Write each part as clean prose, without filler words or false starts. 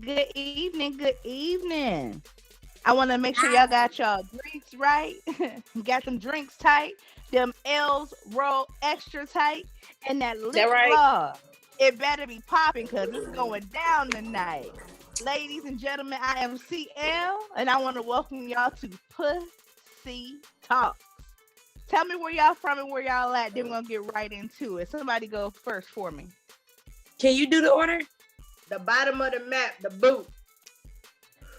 Good evening. Good evening. I want to make sure y'all got y'all drinks right. Got them drinks tight. Them L's roll extra tight. And that That lip right? gloss. It better be popping because it's going down tonight. Ladies and gentlemen, I am CL and I want to welcome y'all to Pussy Talks. Tell me where y'all from and where y'all at. Then we're going to get right into it. Somebody go first for me. Can you do the order? The bottom of the map, the boot.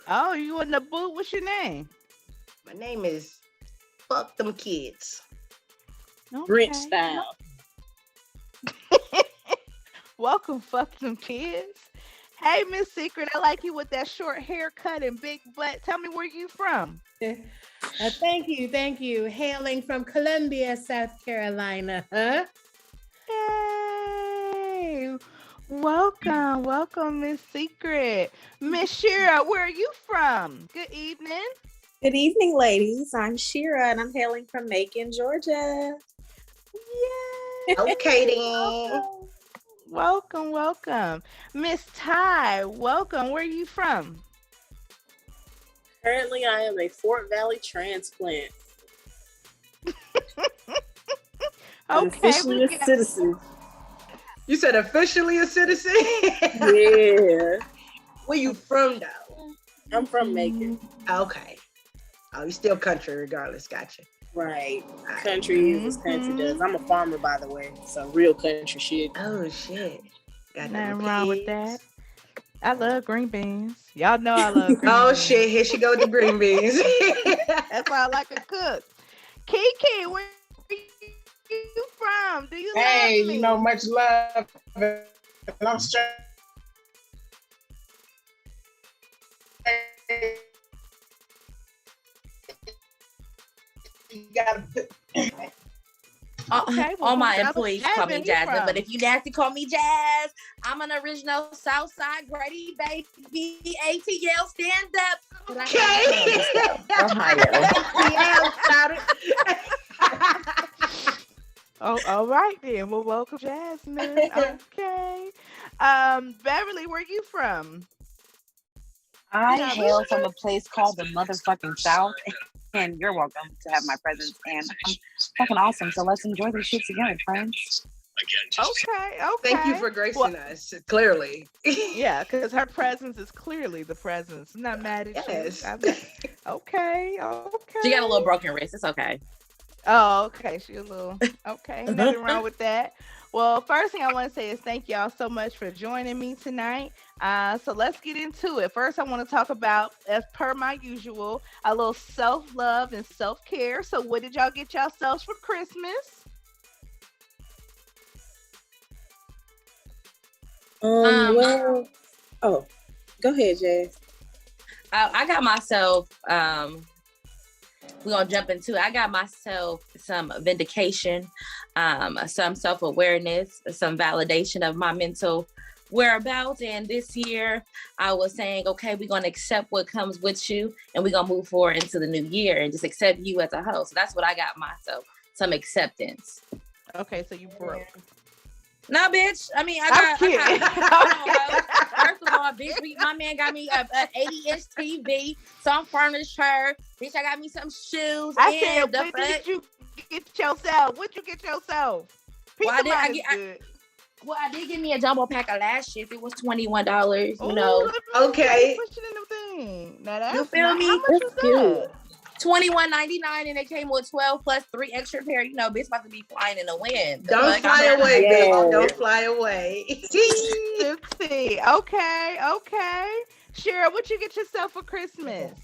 Oh, you in the boot? What's your name? My name is Fuck Them Kids. Grinch Okay. style. Welcome, fuck them kids. Hey, Miss Secret, I like you with that short haircut and big butt. Tell me where you from. Thank you. Hailing from Columbia, South Carolina. Huh? Yay! Welcome, Miss Secret. Miss Shira, where are you from? Good evening. Good evening, ladies. I'm Shira and I'm hailing from Macon, Georgia. Yay! Okay then. Welcome. Miss Ty, welcome. Where are you from? Currently, I am a Fort Valley transplant. I'm Okay, officially a citizen. You said officially a citizen? Yeah. Where you from though? I'm from Macon. Okay. Oh, you still country regardless. Gotcha. Right. Alright. Country is as country does. I'm a farmer, by the way. So real country shit. Oh shit. Got nothing them wrong with pigs. that. I love green beans. Y'all know I love green Oh beans. shit, here she go with the green beans. That's why I like to cook. Kiki, where you from? Do you Hey, love me? much love. And I'm straight. You gotta put. Okay, well, All my who's the other employees call me Jasmine you Jasmine, from? but if you nasty, call me Jazz. I'm an original Southside Grady baby, ATL stand up. Okay. Ohio. Yeah, started. Oh, all right then. Well, welcome, Jasmine. Okay. Beverly, where you from? I Yeah, hail from a place called the motherfucking South, and you're welcome to have my presence. And I'm fucking awesome. So let's enjoy this shit together, friends. Okay. Thank you for gracing us. Clearly. Yeah, because her presence is clearly the presence. I'm not mad at Yes. you. Okay. She got a little broken wrist. It's okay. Oh, okay. She a little okay. Nothing wrong with that. Well, first thing I want to say is thank y'all so much for joining me tonight. So let's get into it. First, I want to talk about, as per my usual, a little self-love and self-care. So what did y'all get yourselves for Christmas? Well, oh, go ahead, Jazz. I got myself, we're gonna jump into it. I got myself some vindication, some self-awareness, some validation of my mental whereabouts. And this year I was saying, okay, we're gonna accept what comes with you and we're gonna move forward into the new year and just accept you as a whole. So that's what I got myself, some acceptance. Okay, so you broke. No, bitch. I mean, I'm kidding. First of all, bitch, my man got me an 80-inch TV, some furniture. Bitch, I got me some shoes. I and said, what did you get yourself? What'd you get yourself? Peace Well, of mind is good. I did get me a jumbo pack of last shift. It was $21. You Ooh, know, let me Okay. push it in the thing. Now that's you feel me? How much That's was good. that? $21.99, and they came with 12 plus 3 extra pair. You know, bitch about to be flying in the wind. The Don't fuck? fly I'm away, Yeah. bitch. Don't fly away. Let's see. Okay. Shira, what you get yourself for Christmas?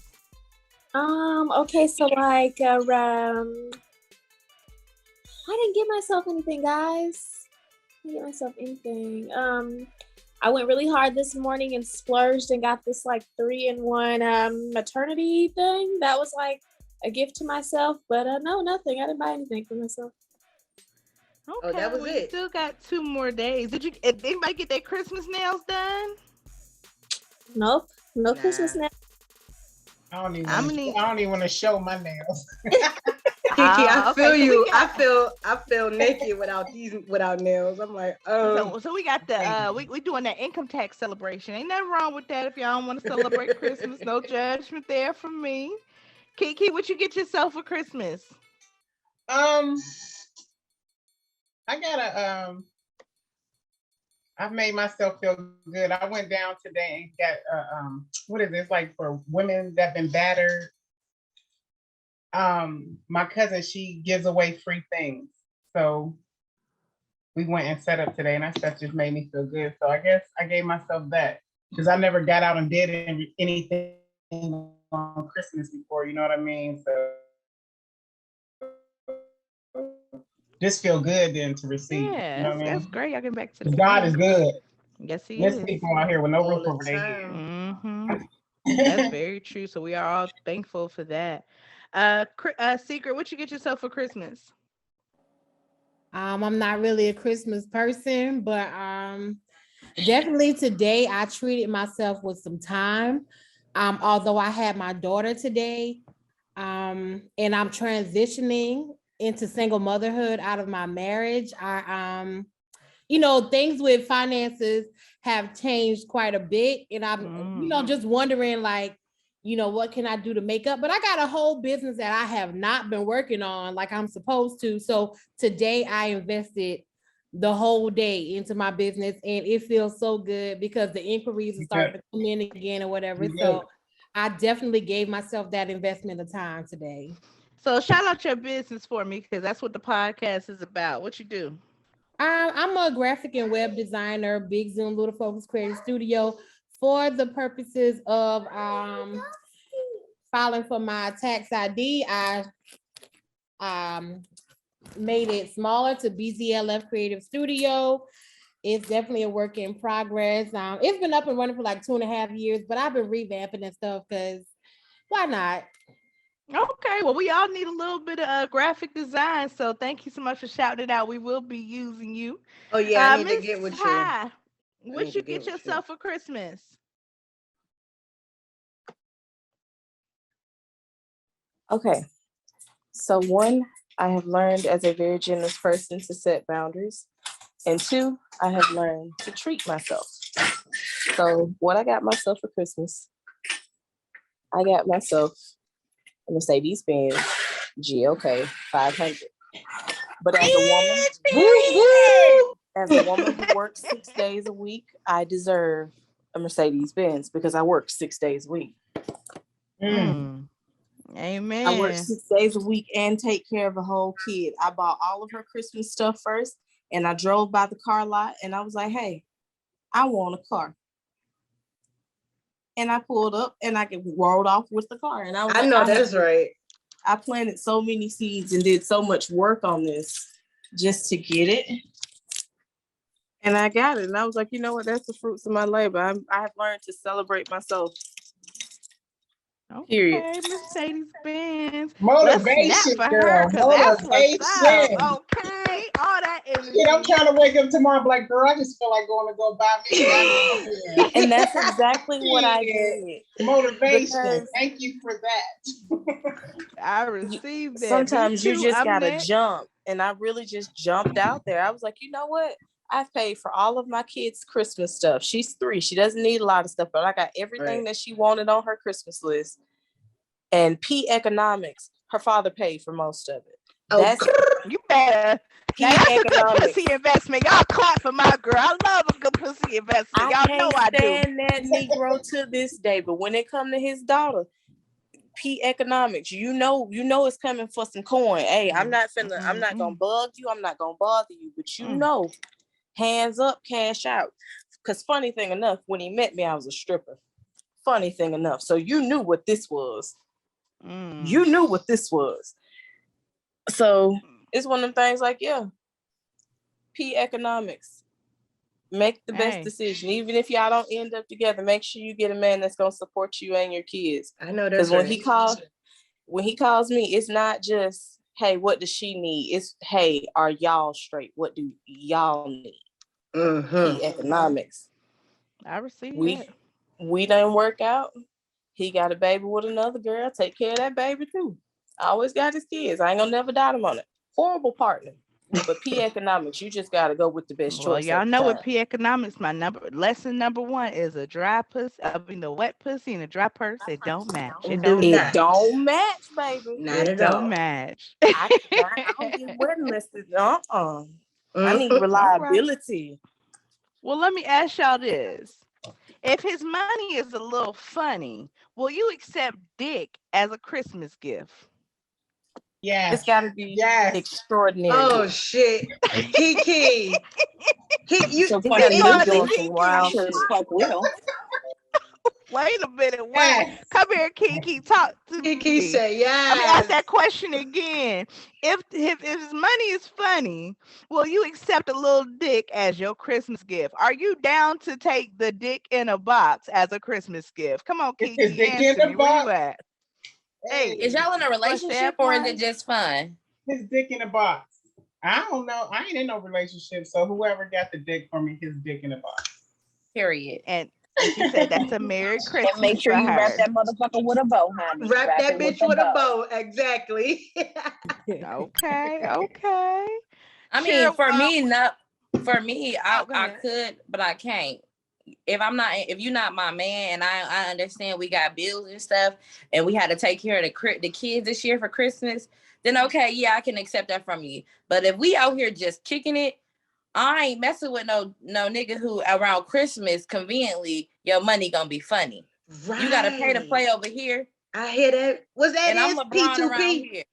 Okay, so like I didn't get myself anything, guys. I didn't get myself anything. I went really hard this morning and splurged and got this like 3-in-1 maternity thing. That was like a gift to myself, but no, nothing. I didn't buy anything for myself. Okay, that was we it. still got 2 more days. Did anybody get their Christmas nails done? Nope, no Nah. Christmas now. I don't even I'm gonna need- want to show my nails. I Kiki, I Okay, feel so we you. got I feel naked without nails. I'm like, so we got the we doing that income tax celebration. Ain't nothing wrong with that if y'all don't want to celebrate Christmas. No judgment there from me. Kiki, what you get yourself for Christmas? Um, I gotta I've made myself feel good. I went down today and got what is this like for women that been battered? My cousin, she gives away free things. So we went and set up today and that stuff just made me feel good. So I guess I gave myself that because I never got out and did anything on Christmas before, you know what I mean? So just feel good then to receive. Yeah, You know what I that's mean? great. Y'all getting back to the God is good. good. Yes, he There's is. people out here with no all roof the over their head. time. That's very true. So we are all thankful for that. Secret, what you get yourself for Christmas? I'm not really a Christmas person, but definitely today I treated myself with some time. Although I had my daughter today, and I'm transitioning into single motherhood out of my marriage. Things with finances have changed quite a bit, and I'm, just wondering like, what can I do to make up? But I got a whole business that I have not been working on like I'm supposed to. So today I invested the whole day into my business, and it feels so good because the inquiries are starting to come in again or whatever. So I definitely gave myself that investment of time today. So shout out your business for me because that's what the podcast is about. What you do? I'm a graphic and web designer, Big Zoom Little Focus Creative Studio. For the purposes of filing for my tax ID, I made it smaller to BZLF Creative Studio. It's definitely a work in progress. It's been up and running for like 2.5 years, but I've been revamping and stuff because why not? Okay, well, we all need a little bit of graphic design, so thank you so much for shouting it out. We will be using you. Oh yeah, I need to Miss get with you. High, I what need to you get get with you. yourself for Christmas? Okay. So one, I have learned as a very generous person to set boundaries. And two, I have learned to treat myself. So what I got myself for Christmas, I got myself a Mercedes-Benz GLK 500. But as a woman who works 6 days a week, I deserve a Mercedes-Benz because I work 6 days a week. Amen. I work 6 days a week and take care of a whole kid. I bought all of her Christmas stuff first, and I drove by the car lot, and I was like, hey, I want a car. And I pulled up, and I rolled off with the car. And I know that's right. I planted so many seeds and did so much work on this just to get it. And I got it. And I was like, you know what? That's the fruits of my labor. I have learned to celebrate myself. Period. Okay, Mercedes Benz. Let's snap Motivation, for her girl. because that's what's up. Motivation. Okay, all that energy. Shit, I'm trying to wake up tomorrow. I'm like, girl, I just feel like going to go buy me a And that's exactly what I did. Motivation. Because thank you for that. I received that. Sometimes you just gotta next. jump. And I really just jumped out there. I was like, you know what? I've paid for all of my kids' Christmas stuff. She's 3. She doesn't need a lot of stuff, but I got everything that she wanted on her Christmas list. And P Economics, her father paid for most of it. That's you better. That's a good pussy investment. Y'all clap for my girl. I love a good pussy investment. Y'all know I do. Stand that Negro to this day, but when it come to his daughter, P Economics, you know it's coming for some coin. Hey, I'm not gonna bug you. I'm not gonna bother you, but you know, hands up, cash out. Because funny thing enough, when he met me, I was a stripper. Funny thing enough, so you knew what this was. You knew what this was. So it's one of them things like, yeah, P Economics. Make the best decision. Even if y'all don't end up together, make sure you get a man that's gonna support you and your kids. I know that's right. When he calls me, it's not just, hey, what does she need? It's, hey, are y'all straight? What do y'all need? P Economics. I received that. We didn't work out. He got a baby with another girl. Take care of that baby too. I always got his kids. I ain't gonna never doubt him on it. Horrible partner. But P economics, you just gotta go with the best Well, choice y'all at the know time. what P economics. My lesson number one is a dry pussy. I mean, the wet pussy and a dry purse. It don't match. It Do don't It not. match. don't match, baby. Not It at don't all. match. I don't get wet unless it's I need All right. reliability. Well, let me ask y'all this. If his money is a little funny, will you accept dick as a Christmas gift? Yes. It's gotta be Yes. extraordinary. Oh shit. Kiki. You So He funny, got He you me going do. doing to some I wild Kiki. sure shit. as fuck will. Wait a minute. Wait. Yes. Come here, Kiki. Talk to Kiki me. said Let me ask yes. that question again. If his money is funny, will you accept a little dick as your Christmas gift? Are you down to take the dick in a box as a Christmas gift? Come on, It's his Kiki, dick in answer the me. Where you box. at? Hey, Is y'all in a what's relationship that or is part? it just fun? His dick in a box. I don't know. I ain't in no relationship, so whoever got the dick for me, his dick in a box. Period. And she said that's a Merry And Christmas make sure for you wrap her. that motherfucker with a bow, honey. Wrap that it with bitch the with a bow. bow. Exactly. Okay, okay. I mean, Shira, for me, not for me, oh, go I ahead. could, but I can't. If you're not my man, and I understand we got bills and stuff, and we had to take care of the kids this year for Christmas, then okay, yeah, I can accept that from you. But if we out here just kicking it, I ain't messing with no nigga who around Christmas conveniently your money gonna be funny. Right. You gotta pay to play over here, I hear that. Was that and I'm his LeBron around P2P? here.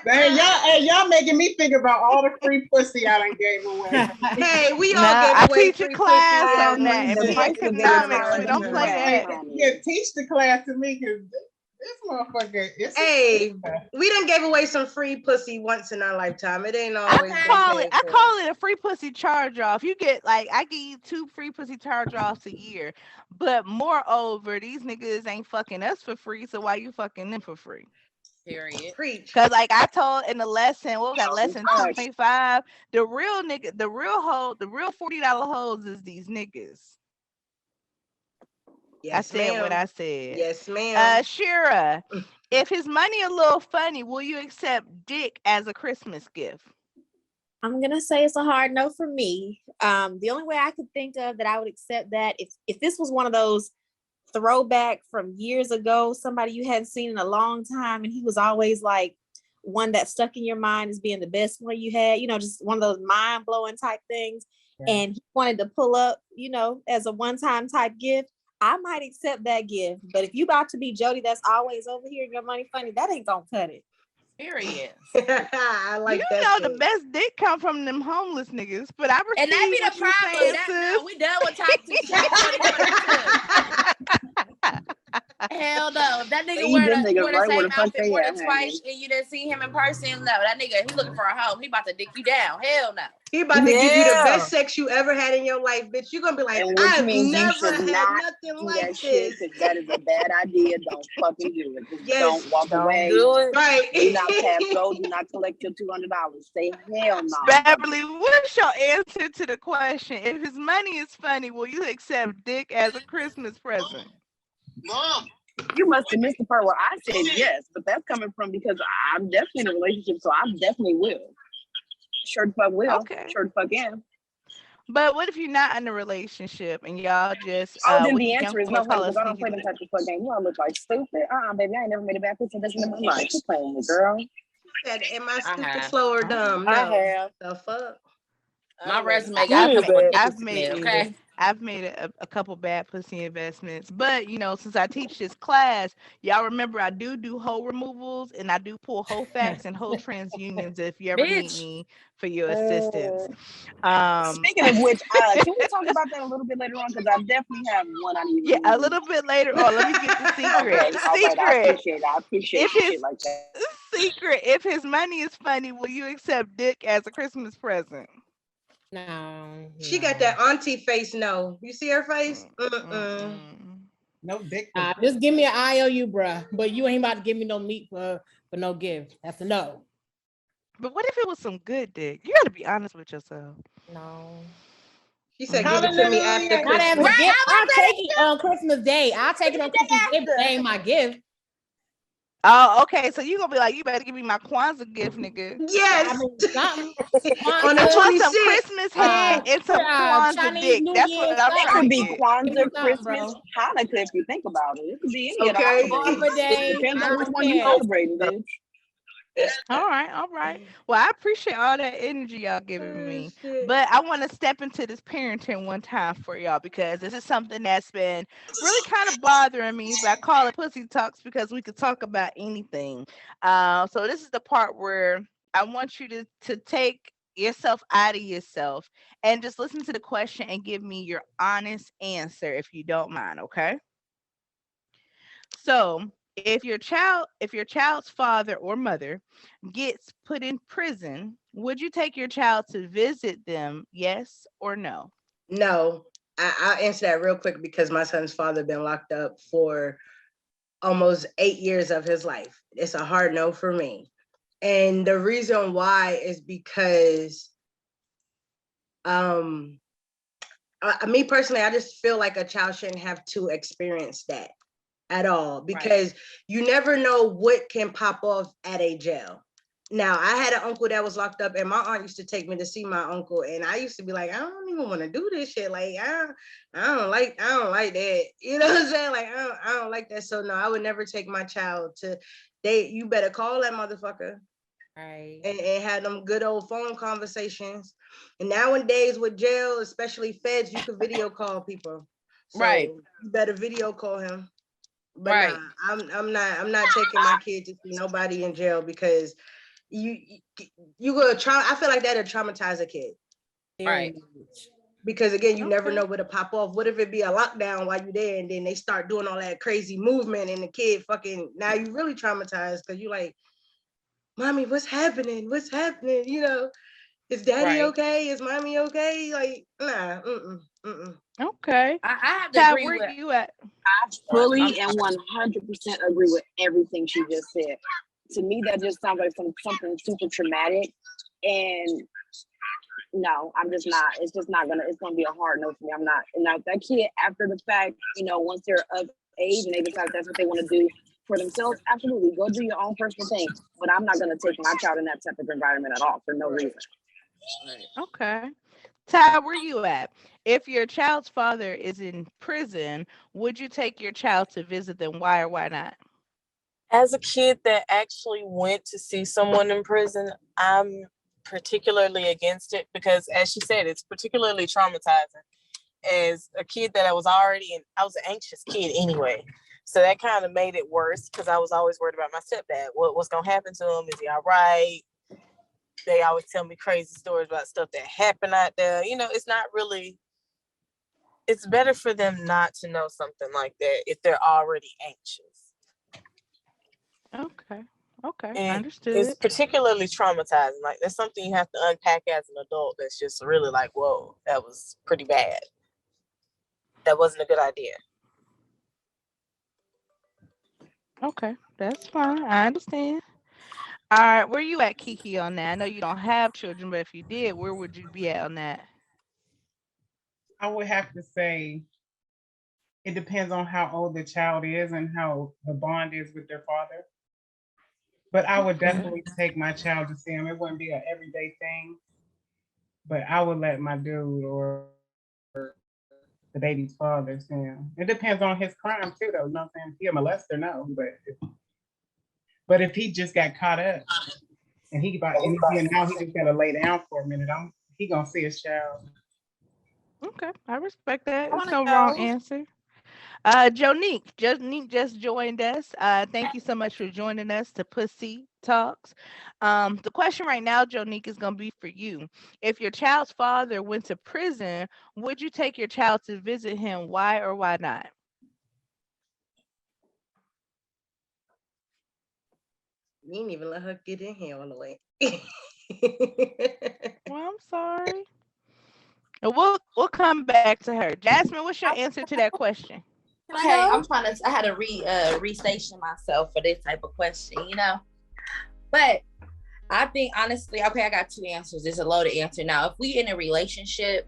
Man, y'all making me think about all the free pussy I done gave away. Hey, we No, all gave I away teach a free class pussy on at that. And The P Christmas. price of gas economics, we already don't play went, that. honey. Yeah, teach the class to me because this motherfucker. Hey, we done gave away some free pussy once in our lifetime. It ain't I always been call it paid for. a free pussy charge off. You get like I give you 2 free pussy charge offs a year. But moreover, these niggas ain't fucking us for free, so why you fucking them for free? Period. Preach. Cause like I told in the lesson, what was that Talk is lesson hush. 2.5? The real nigga, the real hoe, the real $40 hoes is these niggas. I Yes, said what ma'am. I said. Yes, ma'am. Shira, if his money a little funny, will you accept dick as a Christmas gift? I'm gonna say it's a hard no for me. The only way I could think of that I would accept that if this was one of those throwback from years ago, somebody you hadn't seen in a long time, and he was always like one that stuck in your mind as being the best one you had, just one of those mind-blowing type things, and he wanted to pull up, as a one-time type gift, I might accept that gift. But if you about to be Jody that's always over here and your money funny, that ain't gonna cut it. Period. I like You that. know the best dick come from them homeless niggas, but I And that receive be what the you problem. saying, No, sis. we done with toxic shit 2022. Hell no. If that nigga Leave them wore niggas the right where same the fuck outfit they more at, than honey. twice and you didn't see him in person, no, that nigga, he looking for a home. He about to dick you down. Hell no. He about to give you the Yeah. best sex you ever had in your life, bitch. You're gonna be like, And which I've means you never should had not nothing do like that shit this. because that is a bad idea. Don't fucking do it. Just Yes. don't walk Don't away. do it. Right. Do not pass go. Do not collect your $200. Say hell no. Beverly, what's your answer to the question? If his money is funny, will you accept dick as a Christmas present? Mom, you must have missed the part where I said yes, but that's coming from because I'm definitely in a relationship, so I definitely will. Sure the fuck will. Okay. Sure the fuck am. But what if you're not in a relationship and y'all just Then what the these young answer is boys no, honey, call a because I don't sneaky play them link? type of fuck game. You don't look like stupid. Baby, I ain't never made a bad picture in my life. Quit playing with me, girl. Said, am I stupid, have. slow, or dumb? No. I have. The fuck? My resume I've got a couple made- of I've niggas in made- it, okay? I've made a couple bad pussy investments, but since I teach this class, y'all remember I do hoe removals and I do pull hoe facts and hoe transunions if you ever need Bitch. me for your assistance. Speaking of which, can we talk about that a little bit later on? Because I definitely have one I need to Yeah, a remove. little bit later on. Let me get the secret. Okay, all right, I Secret. appreciate it. I appreciate If shit his like that. secret, if his money is funny, will you accept dick as a Christmas present? No. She got that auntie face. No, you see her face? No dick. Just give me an IOU, bruh. But you ain't about to give me no meat for no gift. That's a no. But what if it was some good dick? You got to be honest with yourself. No. She said, "Give it to me after Not as a Christmas." gift. I'll take it on Christmas Day. I'll take it on Christmas Day, but that ain't my gift. Oh, okay. So you gonna be like, you better give me my Kwanzaa gift, nigga. I Yes. mean, something. On the I Kwanzaa, want some 26th. Christmas head and some Kwanzaa Chinese dick. New That's Year, what I'm It trying to could something. be get. Give me Kwanzaa, something, Christmas, bro. Hanukkah, if you think about it. It could be any of the Okay. holidays. Arbor It Day. depends I on which don't one you care. celebrating, bitch. All right, all right. Well, I appreciate all that energy y'all giving Oh, me. shit. But I want to step into this parenting one time for y'all because this is something that's been really kind of bothering me. But I call it pussy talks because we could talk about anything. So this is the part where I want you to take yourself out of yourself and just listen to the question and give me your honest answer if you don't mind, okay? So, if your child's father or mother gets put in prison, would you take your child to visit them? Yes or no? No, I'll answer that real quick because my son's father been locked up for almost 8 years of his life. It's a hard no for me. And the reason why is because um me personally, I just feel like a child shouldn't have to experience that at all because you never know what can pop off at a jail. Now, I had an uncle that was locked up, and my aunt used to take me to see my uncle, and I used to be like, I don't even want to do this shit. Like, I don't like that. You know what I'm saying? Like, I don't like that. So no, I would never take my child to. You better call that motherfucker Right. and have them good old phone conversations. And nowadays with jail, especially feds, you can video call people. Right. So you better video call him. But Right. nah, I'm not taking my kid to see nobody in jail because you you gonna try. I feel like that'll traumatize a kid Very Right. much. because again, you never Okay. know where to pop off. What if it be a lockdown while you're there and then they start doing all that crazy movement and the kid fucking now you really traumatized because you like, mommy, what's happening? What's happening? Is daddy Right. okay? Is mommy okay? Like, nah, mm-mm. Okay. I have to Ty, agree where with. you at? I I'm fully and sorry. 100% agree with everything she just said. To me, that just sounds like something super traumatic. And no, I'm just not. It's just not gonna. It's gonna be a hard no for me. I'm not. And now that kid, after the fact, once they're of age and they decide that's what they want to do for themselves, absolutely go do your own personal thing. But I'm not gonna take my child in that type of environment at all for no reason. Okay. Ty, where you at? If your child's father is in prison, would you take your child to visit them? Why or why not? As a kid that actually went to see someone in prison, I'm particularly against it because, as she said, it's particularly traumatizing. As a kid that I was an anxious kid anyway. So that kind of made it worse because I was always worried about my stepdad. What's going to happen to him? Is he all right? They always tell me crazy stories about stuff that happened out there. It's not really, it's better for them not to know something like that if they're already anxious. Okay. Okay. And it's Understood. particularly traumatizing. Like, that's something you have to unpack as an adult. That's just really like, whoa, that was pretty bad. That wasn't a good idea. Okay. That's fine. I understand. All right. Where you at, Kiki, on that? I know you don't have children, but if you did, where would you be at on that? I would have to say it depends on how old the child is and how the bond is with their father. But I would Okay. definitely take my child to see him. It wouldn't be an everyday thing, but I would let my dude or the baby's father see him. It depends on his crime too, though. You know what I'm saying? If he a molester, no. But if he just got caught up and now he just gotta lay down for a minute, he gonna see his child. Okay. I respect that. I It's want to no wrong go. answer. Jonique just joined us. Thank you so much for joining us to Pussy Talks. The question right now, Jonique, is gonna be for you. If your child's father went to prison, would you take your child to visit him? Why or why not? You didn't even let her get in here all the way. Well, I'm sorry. We'll come back to her. Jasmine, what's your answer to that question? Okay, I had to restation myself for this type of question. But I think honestly, okay, I got two answers. It's a loaded answer. Now, if we in a relationship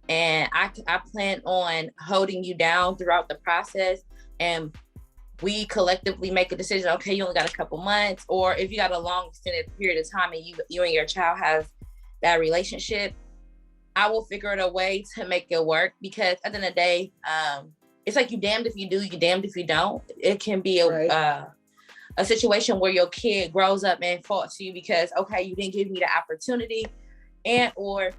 and I plan on holding you down throughout the process and we collectively make a decision, okay, you only got a couple months, or if you got a long extended period of time and you and your child has that relationship, I will figure out a way to make it work, because at the end of the day, it's like you damned if you do, you damned if you don't. It can be a situation where your kid grows up and faults you because, okay, you didn't give me the opportunity, and or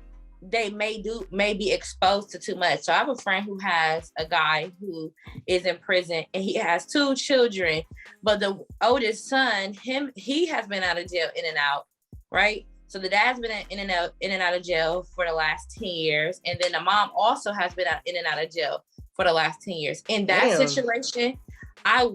they may be exposed to too much. So I have a friend who has a guy who is in prison and he has 2 children, but the oldest son, he has been out of jail in and out, right? So the dad's been in and out of jail for the last 10 years. And then the mom also has been in and out of jail for the last 10 years. In that situation, I'm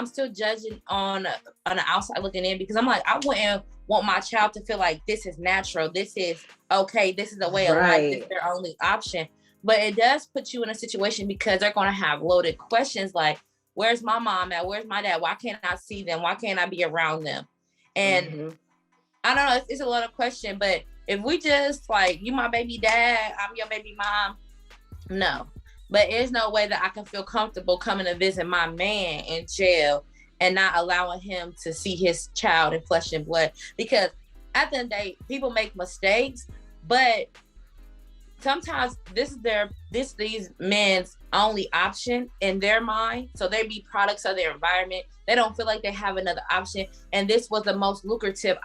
still judging on the outside looking in, because I'm like, I wouldn't want my child to feel like this is natural, this is okay, this is the way of life, this is their only option. But it does put you in a situation because they're going to have loaded questions like, where's my mom at? Where's my dad? Why can't I see them? Why can't I be around them? And I don't know, it's a lot of questions, but if we just like, you my baby dad, I'm your baby mom, no. But there's no way that I can feel comfortable coming to visit my man in jail and not allowing him to see his child in flesh and blood. Because at the end of the day, people make mistakes, but sometimes this is these men's only option in their mind. So they be products of their environment. They don't feel like they have another option. And this was the most lucrative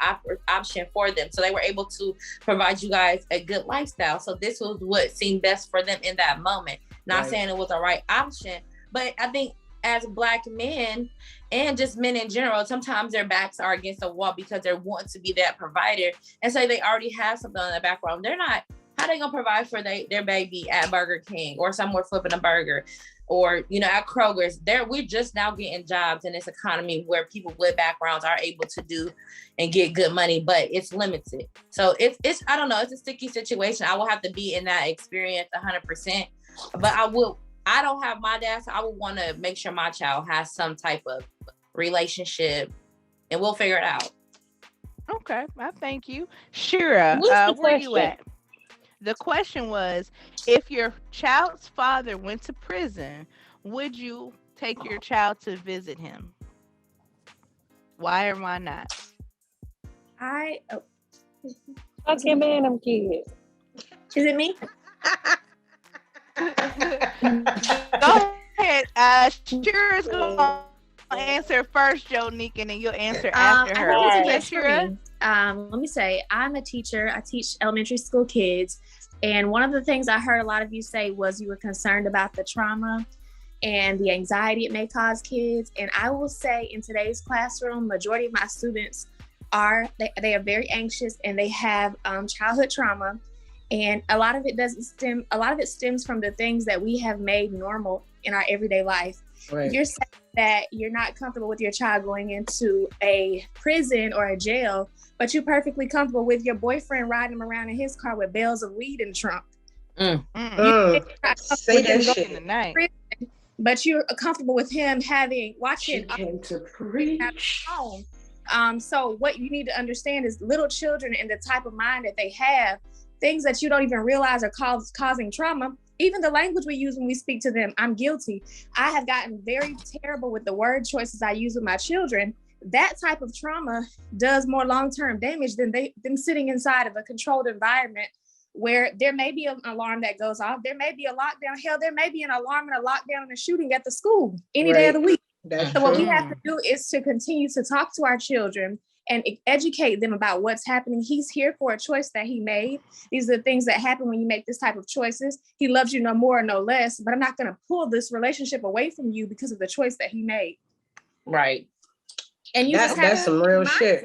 option for them. So they were able to provide you guys a good lifestyle. So this was what seemed best for them in that moment. Not saying it was the right option, but I think as Black men and just men in general, sometimes their backs are against the wall because they're wanting to be that provider. And so they already have something in the background. They're not, how they gonna provide for their baby at Burger King or somewhere flipping a burger or, at Kroger's? We're just now getting jobs in this economy where people with backgrounds are able to do and get good money, but it's limited. So it's I don't know, it's a sticky situation. I will have to be in that experience 100%, but I don't have my dad, so I would want to make sure my child has some type of relationship, and we'll figure it out. Okay, I thank you. Shira, where you at? The question was, if your child's father went to prison, would you take your child to visit him? Why or why not? I can't man them kids. Is it me? Go ahead. Shira's gonna answer first, Jonique, and then you'll answer after her. I think it's Shira. Let me say, I'm a teacher. I teach elementary school kids. And one of the things I heard a lot of you say was you were concerned about the trauma and the anxiety it may cause kids. And I will say in today's classroom, majority of my students they are very anxious and they have childhood trauma. And a lot of it stems from the things that we have made normal in our everyday life. Right. You're saying that you're not comfortable with your child going into a prison or a jail, but you're perfectly comfortable with your boyfriend riding him around in his car with bales of weed in the trunk. Say that shit in the night. But you're comfortable with him watching. She came to preach. So what you need to understand is little children and the type of mind that they have, things that you don't even realize are causing trauma. Even the language we use when we speak to them, I'm guilty. I have gotten very terrible with the word choices I use with my children. That type of trauma does more long-term damage than sitting inside of a controlled environment where there may be an alarm that goes off. There may be a lockdown. Hell, there may be an alarm and a lockdown and a shooting at the school any day of the week. So what we have to do is to continue to talk to our children and educate them about what's happening. He's here for a choice that he made. These are the things that happen when you make this type of choices. He loves you no more or no less, but I'm not going to pull this relationship away from you because of the choice that he made. Right. And you that's some real shit.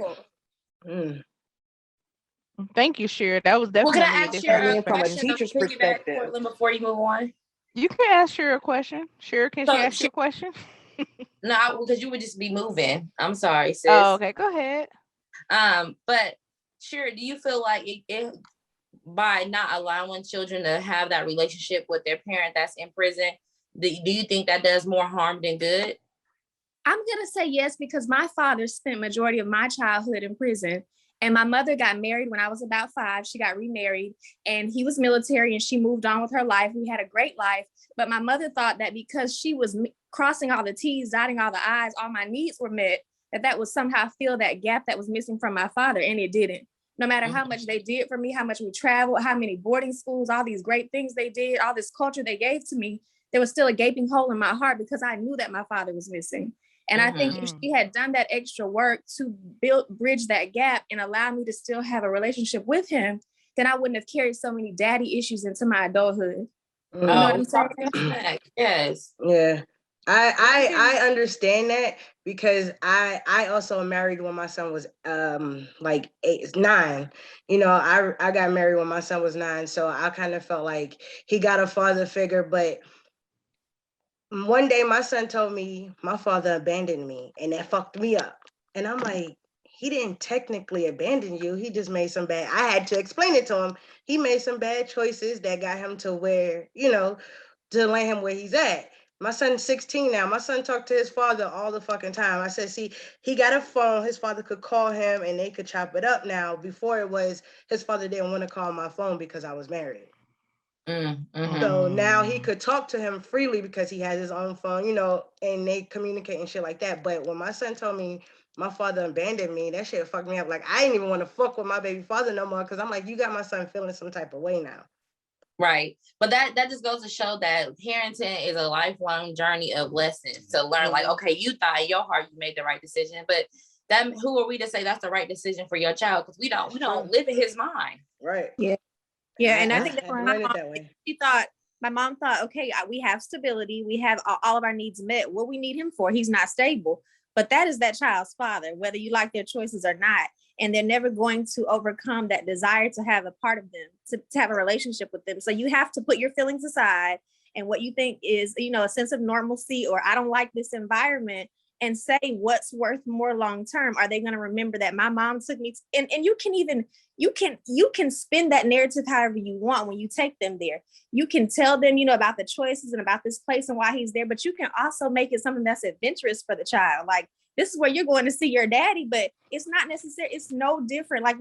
Thank you, Shira. That was definitely from a teacher's perspective. Portland, before you move on, you can ask Shira a question. Shira, can she ask you a question? No, because you would just be moving. I'm sorry, sis. Oh, okay. Go ahead. But Shira, do you feel like it by not allowing children to have that relationship with their parent that's in prison, do you think that does more harm than good? I'm going to say yes, because my father spent majority of my childhood in prison. And my mother got married when I was about 5. She got remarried and he was military and she moved on with her life. We had a great life. But my mother thought that because she was crossing all the T's, dotting all the I's, all my needs were met, that would somehow fill that gap that was missing from my father, and it didn't. No matter how much they did for me, how much we traveled, how many boarding schools, all these great things they did, all this culture they gave to me, there was still a gaping hole in my heart because I knew that my father was missing. And I think if she had done that extra work to bridge that gap and allow me to still have a relationship with him, then I wouldn't have carried so many daddy issues into my adulthood. You know what I'm saying? Yes. Yeah. I understand that because I also married when my son was like 9. You know, I got married when my son was 9, so I kind of felt like he got a father figure. But one day my son told me my father abandoned me, and that fucked me up. And I'm like, he didn't technically abandon you. He just made some bad. I had to explain it to him. He made some bad choices that got him to where, you know, to land him where he's at. My son's 16 now. My son talked to his father all the fucking time. I said, see, he got a phone. His father could call him and they could chop it up now. Before it was, his father didn't want to call my phone because I was married. So now he could talk to him freely because he has his own phone, you know, and they communicate and shit like that. But when my son told me my father abandoned me, that shit fucked me up. Like, I didn't even want to fuck with my baby father no more because I'm like, you got my son feeling some type of way now. Right. But that just goes to show that parenting is a lifelong journey of lessons to learn, like, okay, you thought in your heart you made the right decision, but that who are we to say that's the right decision for your child? Because we don't live in his mind. Right. Yeah. Yeah. And I think that's my mom, that way. My mom thought, okay, we have stability. We have all of our needs met. What we need him for, he's not stable. But that is that child's father, whether you like their choices or not. And they're never going to overcome that desire to have a part of them, to have a relationship with them. So you have to put your feelings aside and what you think is, you know, a sense of normalcy, or I don't like this environment, and say what's worth more long term. Are they going to remember that my mom took me and you can spin that narrative however you want when you take them there. You can tell them, you know, about the choices and about this place and why he's there, but you can also make it something that's adventurous for the child. Like, this is where you're going to see your daddy, but it's not necessary. It's no different. Like,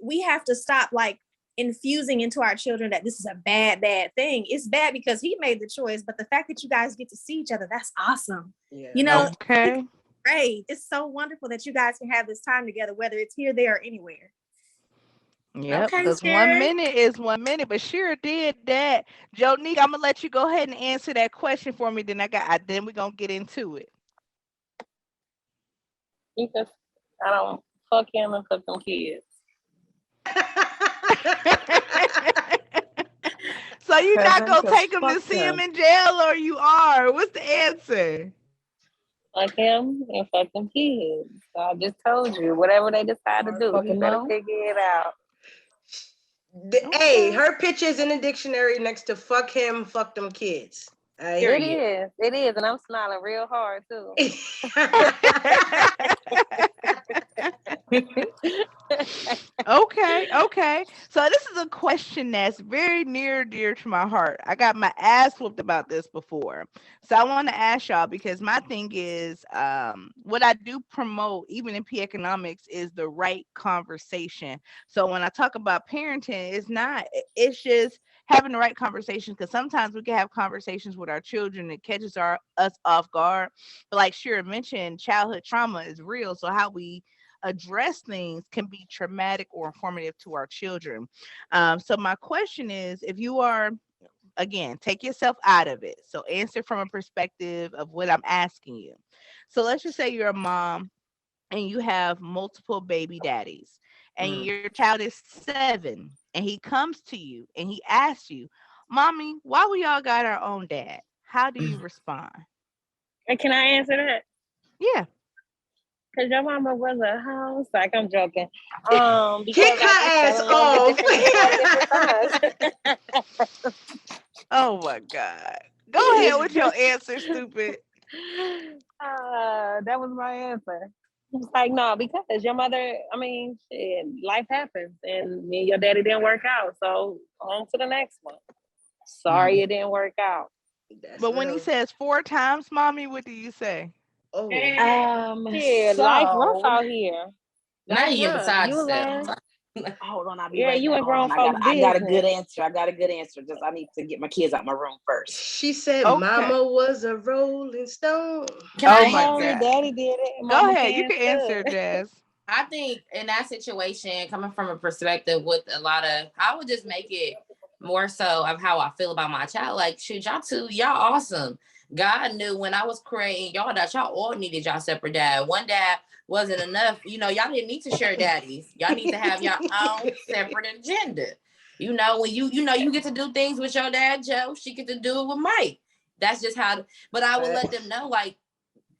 we have to stop like infusing into our children that this is a bad thing. It's bad because he made the choice, but the fact that you guys get to see each other, that's awesome. Yeah. You know, okay. Great. It's so wonderful that you guys can have this time together, whether it's here, there, or anywhere. Yep, because 1 minute is 1 minute, but sure did that. Jonique, I'm gonna let you go ahead and answer that question for me. Then then we're gonna get into it. Because I don't fuck him and fuck them kids. So you're not gonna take him to see him in jail, or you are? What's the answer? Fuck him and fuck them kids. So I just told you, whatever they decide to do, you better figure it out. Hey, her picture's in the dictionary next to fuck him, fuck them kids. It is, and I'm smiling real hard too. Okay. So this is a question that's very near dear to my heart. I got my ass whooped about this before. So I want to ask y'all, because my thing is, what I do promote, even in P economics, is the right conversation. So when I talk about parenting, it's just having the right conversation, because sometimes we can have conversations with our children that catches us off guard. But like Shira mentioned, childhood trauma is real. So how we address things can be traumatic or informative to our children. So my question is, if you are, again, take yourself out of it. So answer from a perspective of what I'm asking you. So let's just say you're a mom and you have multiple baby daddies, and your child is 7, and he comes to you and he asks you, Mommy, why we all got our own dad? How do you respond? And can I answer that? Yeah. Because your mama was a house. Like, I'm joking. Kick her ass off. Oh my God. Go ahead with your answer, stupid. That was my answer. It's like, no, because your mother, shit, life happens, and me and your daddy didn't work out. So on to the next one. Sorry, it didn't work out. But when he says 4 times, Mommy, what do you say? Oh, yeah, life rough out here. Now you're beside yourself. Hold on, I'll be Yeah, right you back. in Hold grown on. folks' I got a good business. answer. I got a good answer. Just I need to get my kids out my room first. She said, Okay. "Mama was a Rolling Stone." Can Oh I my Only God. answer? daddy did it. Go Mama ahead. You can't can answer, cook. Jazz. I think in that situation, coming from a perspective with a lot of, I would just make it more so of how I feel about my child. Like, shoot, y'all awesome. God knew when I was creating y'all that y'all all needed y'all separate dad. One dad wasn't enough. Y'all didn't need to share daddies. Y'all need to have your own separate agenda. When you get to do things with your dad, Joe, she get to do it with Mike. That's just how, but I would let them know, like,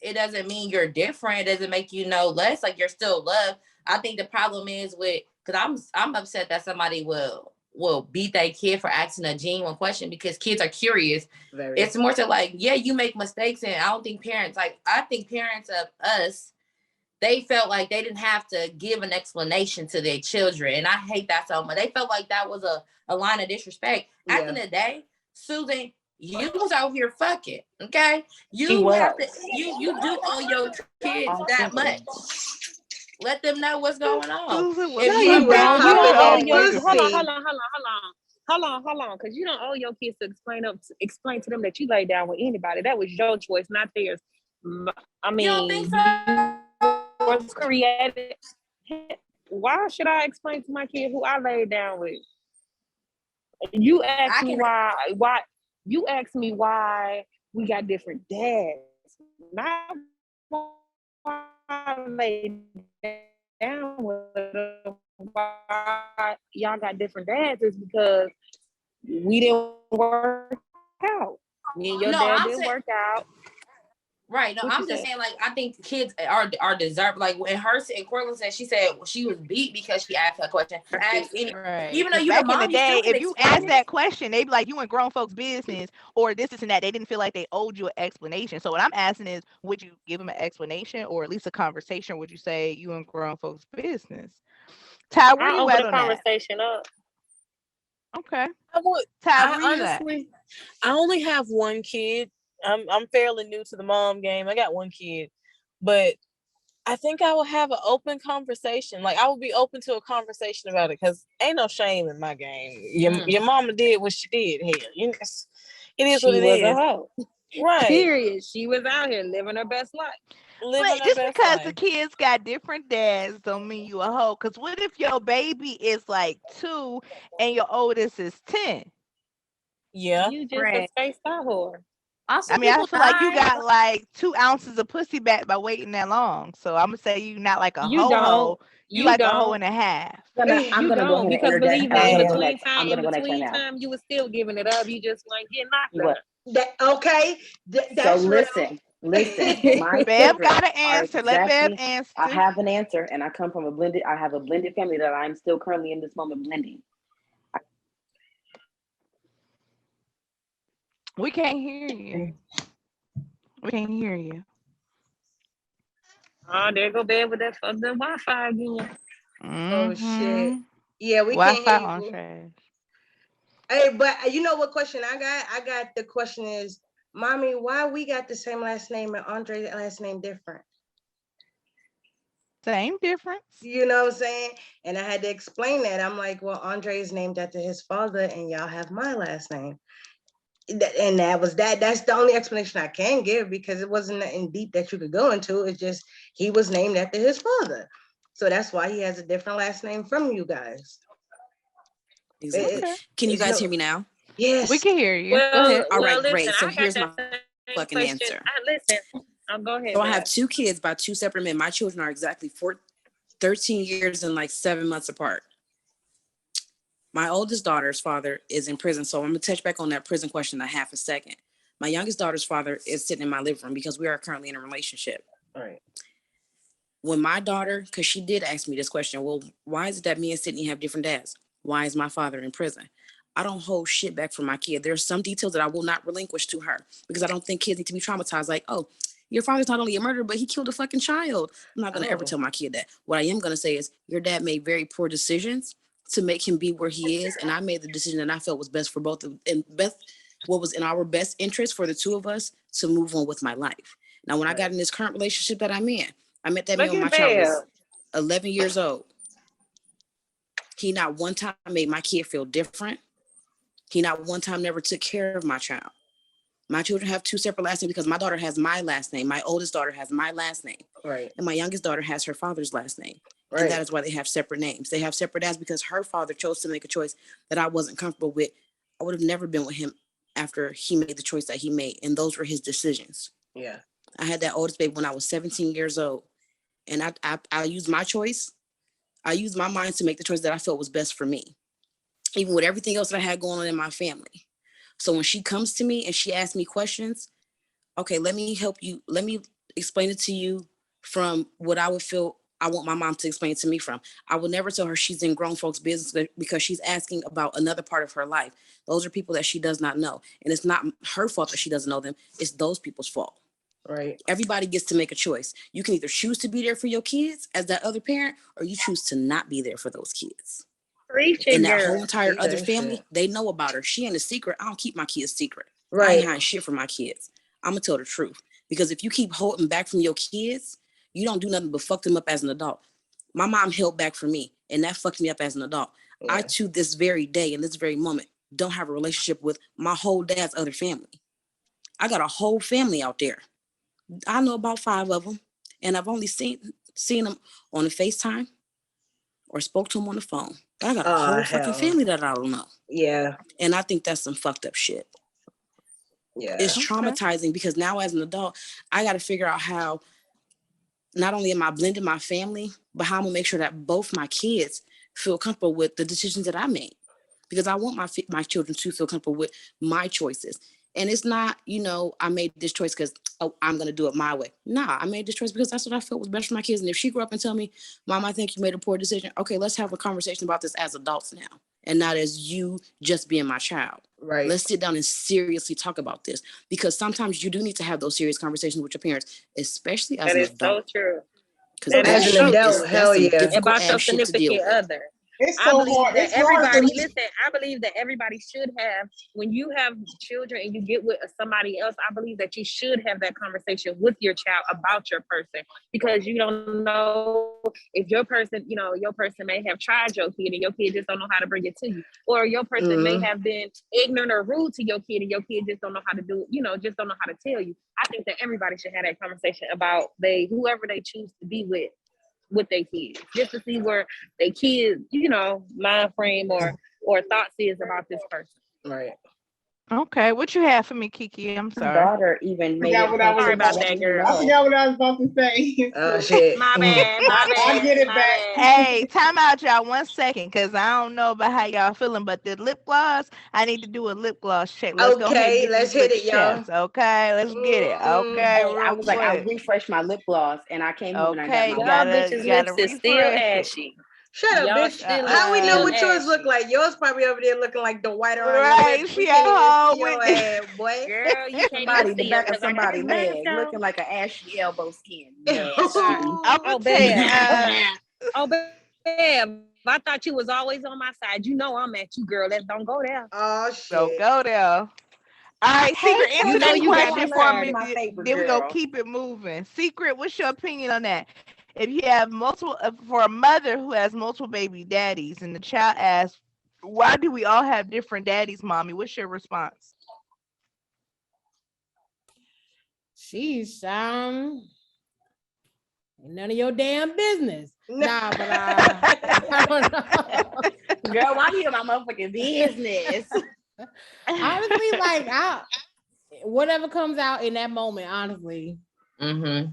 it doesn't mean you're different. It doesn't make you less. Like, you're still loved. I think the problem is because I'm upset that somebody will beat that kid for asking a genuine question because kids are curious. Very. It's more so like, yeah, you make mistakes, and I think parents of us, they felt like they didn't have to give an explanation to their children, and I hate that so much. They felt like that was a line of disrespect. At the end of the day, Susan, you was out here fucking, okay? He You have to, was. you do owe your kids All that simple. much. Let them know what's going on. Susan was If No, She you you was don't. You popping don't owe that your pussy. Hold on, because you don't owe your kids to explain to them that you lay down with anybody. That was your choice, not theirs. I you don't think mean, so? you was created. Why should I explain to my kid who I laid down with? You asked me why you asked me why we got different dads. Not why I laid down with them. Why y'all got different dads is because we didn't work out. Me and your No, dad I'm didn't saying work out. right. No, What you I'm just said? saying, like, I think kids are deserved. Like when her and Cortland said, she said she was beat because she asked that question. Ask any, Right. even though Because you the back in the mom, you day, still can if you explain ask it. that question, they'd be like, you in grown folks' business or this and that. They didn't feel like they owed you an explanation. So what I'm asking is, would you give them an explanation or at least a conversation? Would you say you in grown folks' business? Ty, where I you opened at the on that? conversation up. Okay. I would. Ty, I where you at? honestly, I only have one kid. I'm fairly new to the mom game. I got one kid, but I think I will have an open conversation. Like, I will be open to a conversation about it because ain't no shame in my game. Your mama did what she did here. It is what She it was a is. hoe. Right. Period. She was out here living her best life. Living But her just best because the life. kids got different dads don't mean you a hoe. Because what if your baby is like 2 and your oldest is 10? Yeah. You just a Right. spaced out whore. Also, I mean, I people feel like you die. got like 2 ounces of pussy back by waiting that long. So I'm gonna say you not like a You ho don't. ho. You You like a hoe don't. and a half. You I'm gonna go don't ahead and because interject. believe me, I'm in gonna go between next. time, I'm in gonna go next right between now. time, you was still giving it up. You just weren't getting You knocked what? up. That okay? So That's real. listen. My Bev children got an are answer. Let Bev exactly. I answer. have an answer, and I come from a blended. I have a blended family that I'm still currently in this moment blending. We can't hear you. We can't hear you. Oh, there go bed with that the Wi-Fi again. Oh shit. Mm-hmm. Yeah, we can't Wi-Fi hear you, on boo. trash. Hey, but you know what question I got? I got the question is, mommy, why we got the same last name and Andre's last name different? Same difference. You know what I'm saying? And I had to explain that. I'm like, well, Andre is named after his father, and y'all have my last name. And that was that. That's the only explanation I can give because it wasn't in deep that you could go into. It's just he was named after his father. So that's why he has a different last name from you guys. Exactly. Okay. Can you It's guys no, hear me now? We yes. can hear you. Go Well, ahead. All right, listen, great. So I got here's that my same fucking question. answer. Listen, I'll go ahead, So I have Beth. 2 kids by 2 separate men. My children are exactly 13 years and like 7 months apart. My oldest daughter's father is in prison. So I'm going to touch back on that prison question a half a second. My youngest daughter's father is sitting in my living room because we are currently in a relationship. All right. When my daughter, because she did ask me this question, well, why is it that me and Sydney have different dads? Why is my father in prison? I don't hold shit back from my kid. There's some details that I will not relinquish to her because I don't think kids need to be traumatized. Like, oh, your father's not only a murderer, but he killed a fucking child. I'm not going to ever tell my kid that. What I am going to say is your dad made very poor decisions to make him be where he is. And I made the decision that I felt was best for both of and best what was in our best interest for the two of us to move on with my life. Now, when I got in this current relationship that I'm in, I met that man Look when my at child Beth. was 11 years old. He not one time made my kid feel different. He not one time never took care of my child. My children have 2 separate last names because my daughter has my last name. My oldest daughter has my last name. Right. And my youngest daughter has her father's last name. Right. And that is why they have separate names. They have separate dads because her father chose to make a choice that I wasn't comfortable with. I would have never been with him after he made the choice that he made. And those were his decisions. Yeah. I had that oldest baby when I was 17 years old. And I used my choice. I used my mind to make the choice that I felt was best for me, even with everything else that I had going on in my family. So when she comes to me and she asks me questions, okay, let me help you. Let me explain it to you from what I would feel I want my mom to explain it to me from. I would never tell her she's in grown folks' business because she's asking about another part of her life. Those are people that she does not know. And it's not her fault that she doesn't know them. It's those people's fault. Right. Everybody gets to make a choice. You can either choose to be there for your kids as that other parent, or you choose to not be there for those kids. And that whole entire other family, they know about her. She ain't a secret. I don't keep my kids secret. Right. I ain't hiding shit from my kids. I'm gonna tell the truth. Because if you keep holding back from your kids, you don't do nothing but fuck them up as an adult. My mom held back from me, and that fucked me up as an adult. Yeah. I, to this very day, in this very moment, don't have a relationship with my whole dad's other family. I got a whole family out there. I know about 5 of them, and I've only seen them on a FaceTime or spoke to them on the phone. But I got a whole fucking family that I don't know. Yeah. And I think that's some fucked up shit. Yeah. It's traumatizing because now as an adult, I got to figure out how not only am I blending my family, but how I'm going to make sure that both my kids feel comfortable with the decisions that I made. Because I want my children to feel comfortable with my choices. And it's not, I made this choice because, I'm going to do it my way. Nah, I made this choice because that's what I felt was best for my kids. And if she grew up and tell me, Mom, I think you made a poor decision. Okay, let's have a conversation about this as adults now. And not as you just being my child. Right. Let's sit down and seriously talk about this. Because sometimes you do need to have those serious conversations with your parents, especially as an adult. That is so true. Because as an adult, hell yeah. About your significant other. It's so hard. It's everybody, listen, I believe that everybody should have, when you have children and you get with somebody else, I believe that you should have that conversation with your child about your person, because you don't know if your person, your person may have tried your kid and your kid just don't know how to bring it to you. Or your person may have been ignorant or rude to your kid and your kid just don't know how to do it, just don't know how to tell you. I think that everybody should have that conversation about whoever they choose to be with their kids, just to see where their kids, mind frame or thoughts is about this person. Right. Okay, what you have for me, Kiki? I'm sorry. My daughter even made it. Sorry about that, girl. I forgot what I was about to say. Oh shit. My bad. I'll get it back. Hey, time out, y'all. 1 second, because I don't know about how y'all feeling, but the lip gloss, I need to do a lip gloss check. Let's go ahead and let's hit it, y'all. Okay, let's get it. Okay, I was like, I refreshed my lip gloss, and I came home and I got my bitches' lips is still ashy. Shut up, bitch. How we know what yours look like? Yours probably over there looking like the white around your lips. She at home with your ass, boy. Girl, you can't somebody even the see back her of somebody's leg, looking like an ashy elbow skin. I'm babe. Babe. I thought you was always on my side. I'm at you, girl. Let's don't go there. Oh shit. Don't go there. All right, Secret, answer that question for me. Then we gonna keep it moving. Secret, what's your opinion on that? If you have multiple, for a mother who has multiple baby daddies, and the child asks, "Why do we all have different daddies, mommy?" What's your response? She's none of your damn business. Nah, but I don't know. Girl, why you in my motherfucking business? Honestly, like whatever comes out in that moment, honestly. Mm-hmm.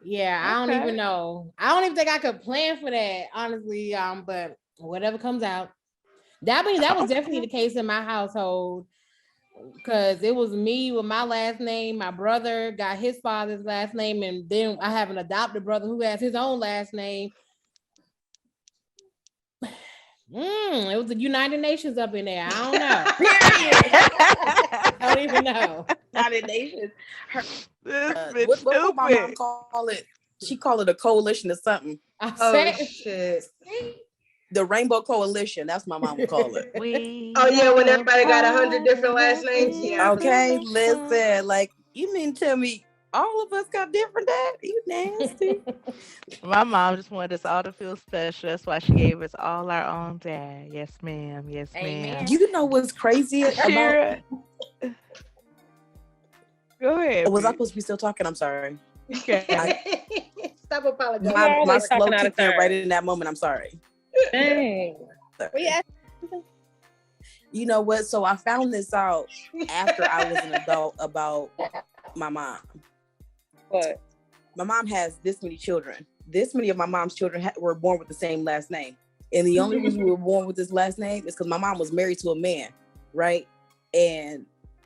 Yeah, I don't even know. I don't even think I could plan for that, honestly. But whatever comes out. That was definitely the case in my household, because it was me with my last name. My brother got his father's last name, and then I have an adopted brother who has his own last name. It was the United Nations up in there. I don't know. I don't even know. United Nations. What my mom call it? She call it a coalition or something. Shit. The Rainbow Coalition. That's what my mom would call it. When everybody got 100 different last names. Yeah. Okay, listen. Like, you mean tell me All of us got different dad. You nasty. My mom just wanted us all to feel special. That's why she gave us all our own dad. Yes, ma'am. Yes, ma'am. Amen. You know what's crazy about? Shira, go ahead. Was I B. supposed to be still talking? I'm sorry. Okay. Stop apologizing. You're My always slow talking out of kicked in turn. right in that moment. I'm sorry. Dang. We asked You know what? So I found this out after I was an adult about my mom. What? My mom has this many children. This many of my mom's children were born with the same last name. And the only reason we were born with this last name is because my mom was married to a man, right?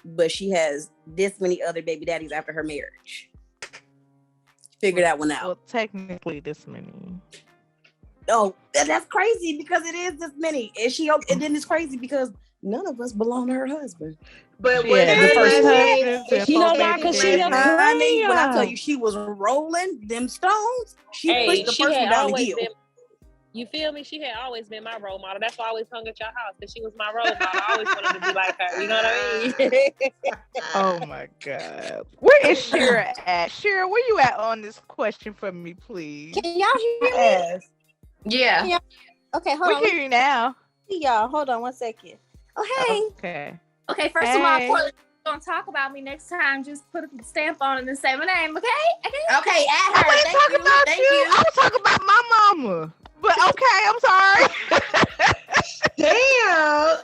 But she has this many other baby daddies after her marriage. Figure that one out. Well, technically, this many. Oh, that's crazy because it is this many. And then it's crazy because none of us belong to her husband. But She what had her the first last name? husband, If the she You know four why? stated baby Because she last your name, Honey, when I tell player. you she was rolling them stones, she Hey, pushed the she first one had down the always hill. been. You feel me? She had always been my role model. That's why I always hung at your house because she was my role model. I always wanted to be like her. You know what I mean? Oh my God. Where is Shira at? Shira, where you at on this question for me, please? Can y'all hear me? Yes. Yeah. Can y'all- Okay, hold We on. hear you now. See y'all. Hold on one second. Oh, hey. Okay. Okay, first of all, Hey. Portland, don't talk about me next time. Just put a stamp on it and say my name, okay? Okay, at I her. wasn't Thank talking you. about Thank you. you. I was talking about my mama. But okay, I'm sorry. damn.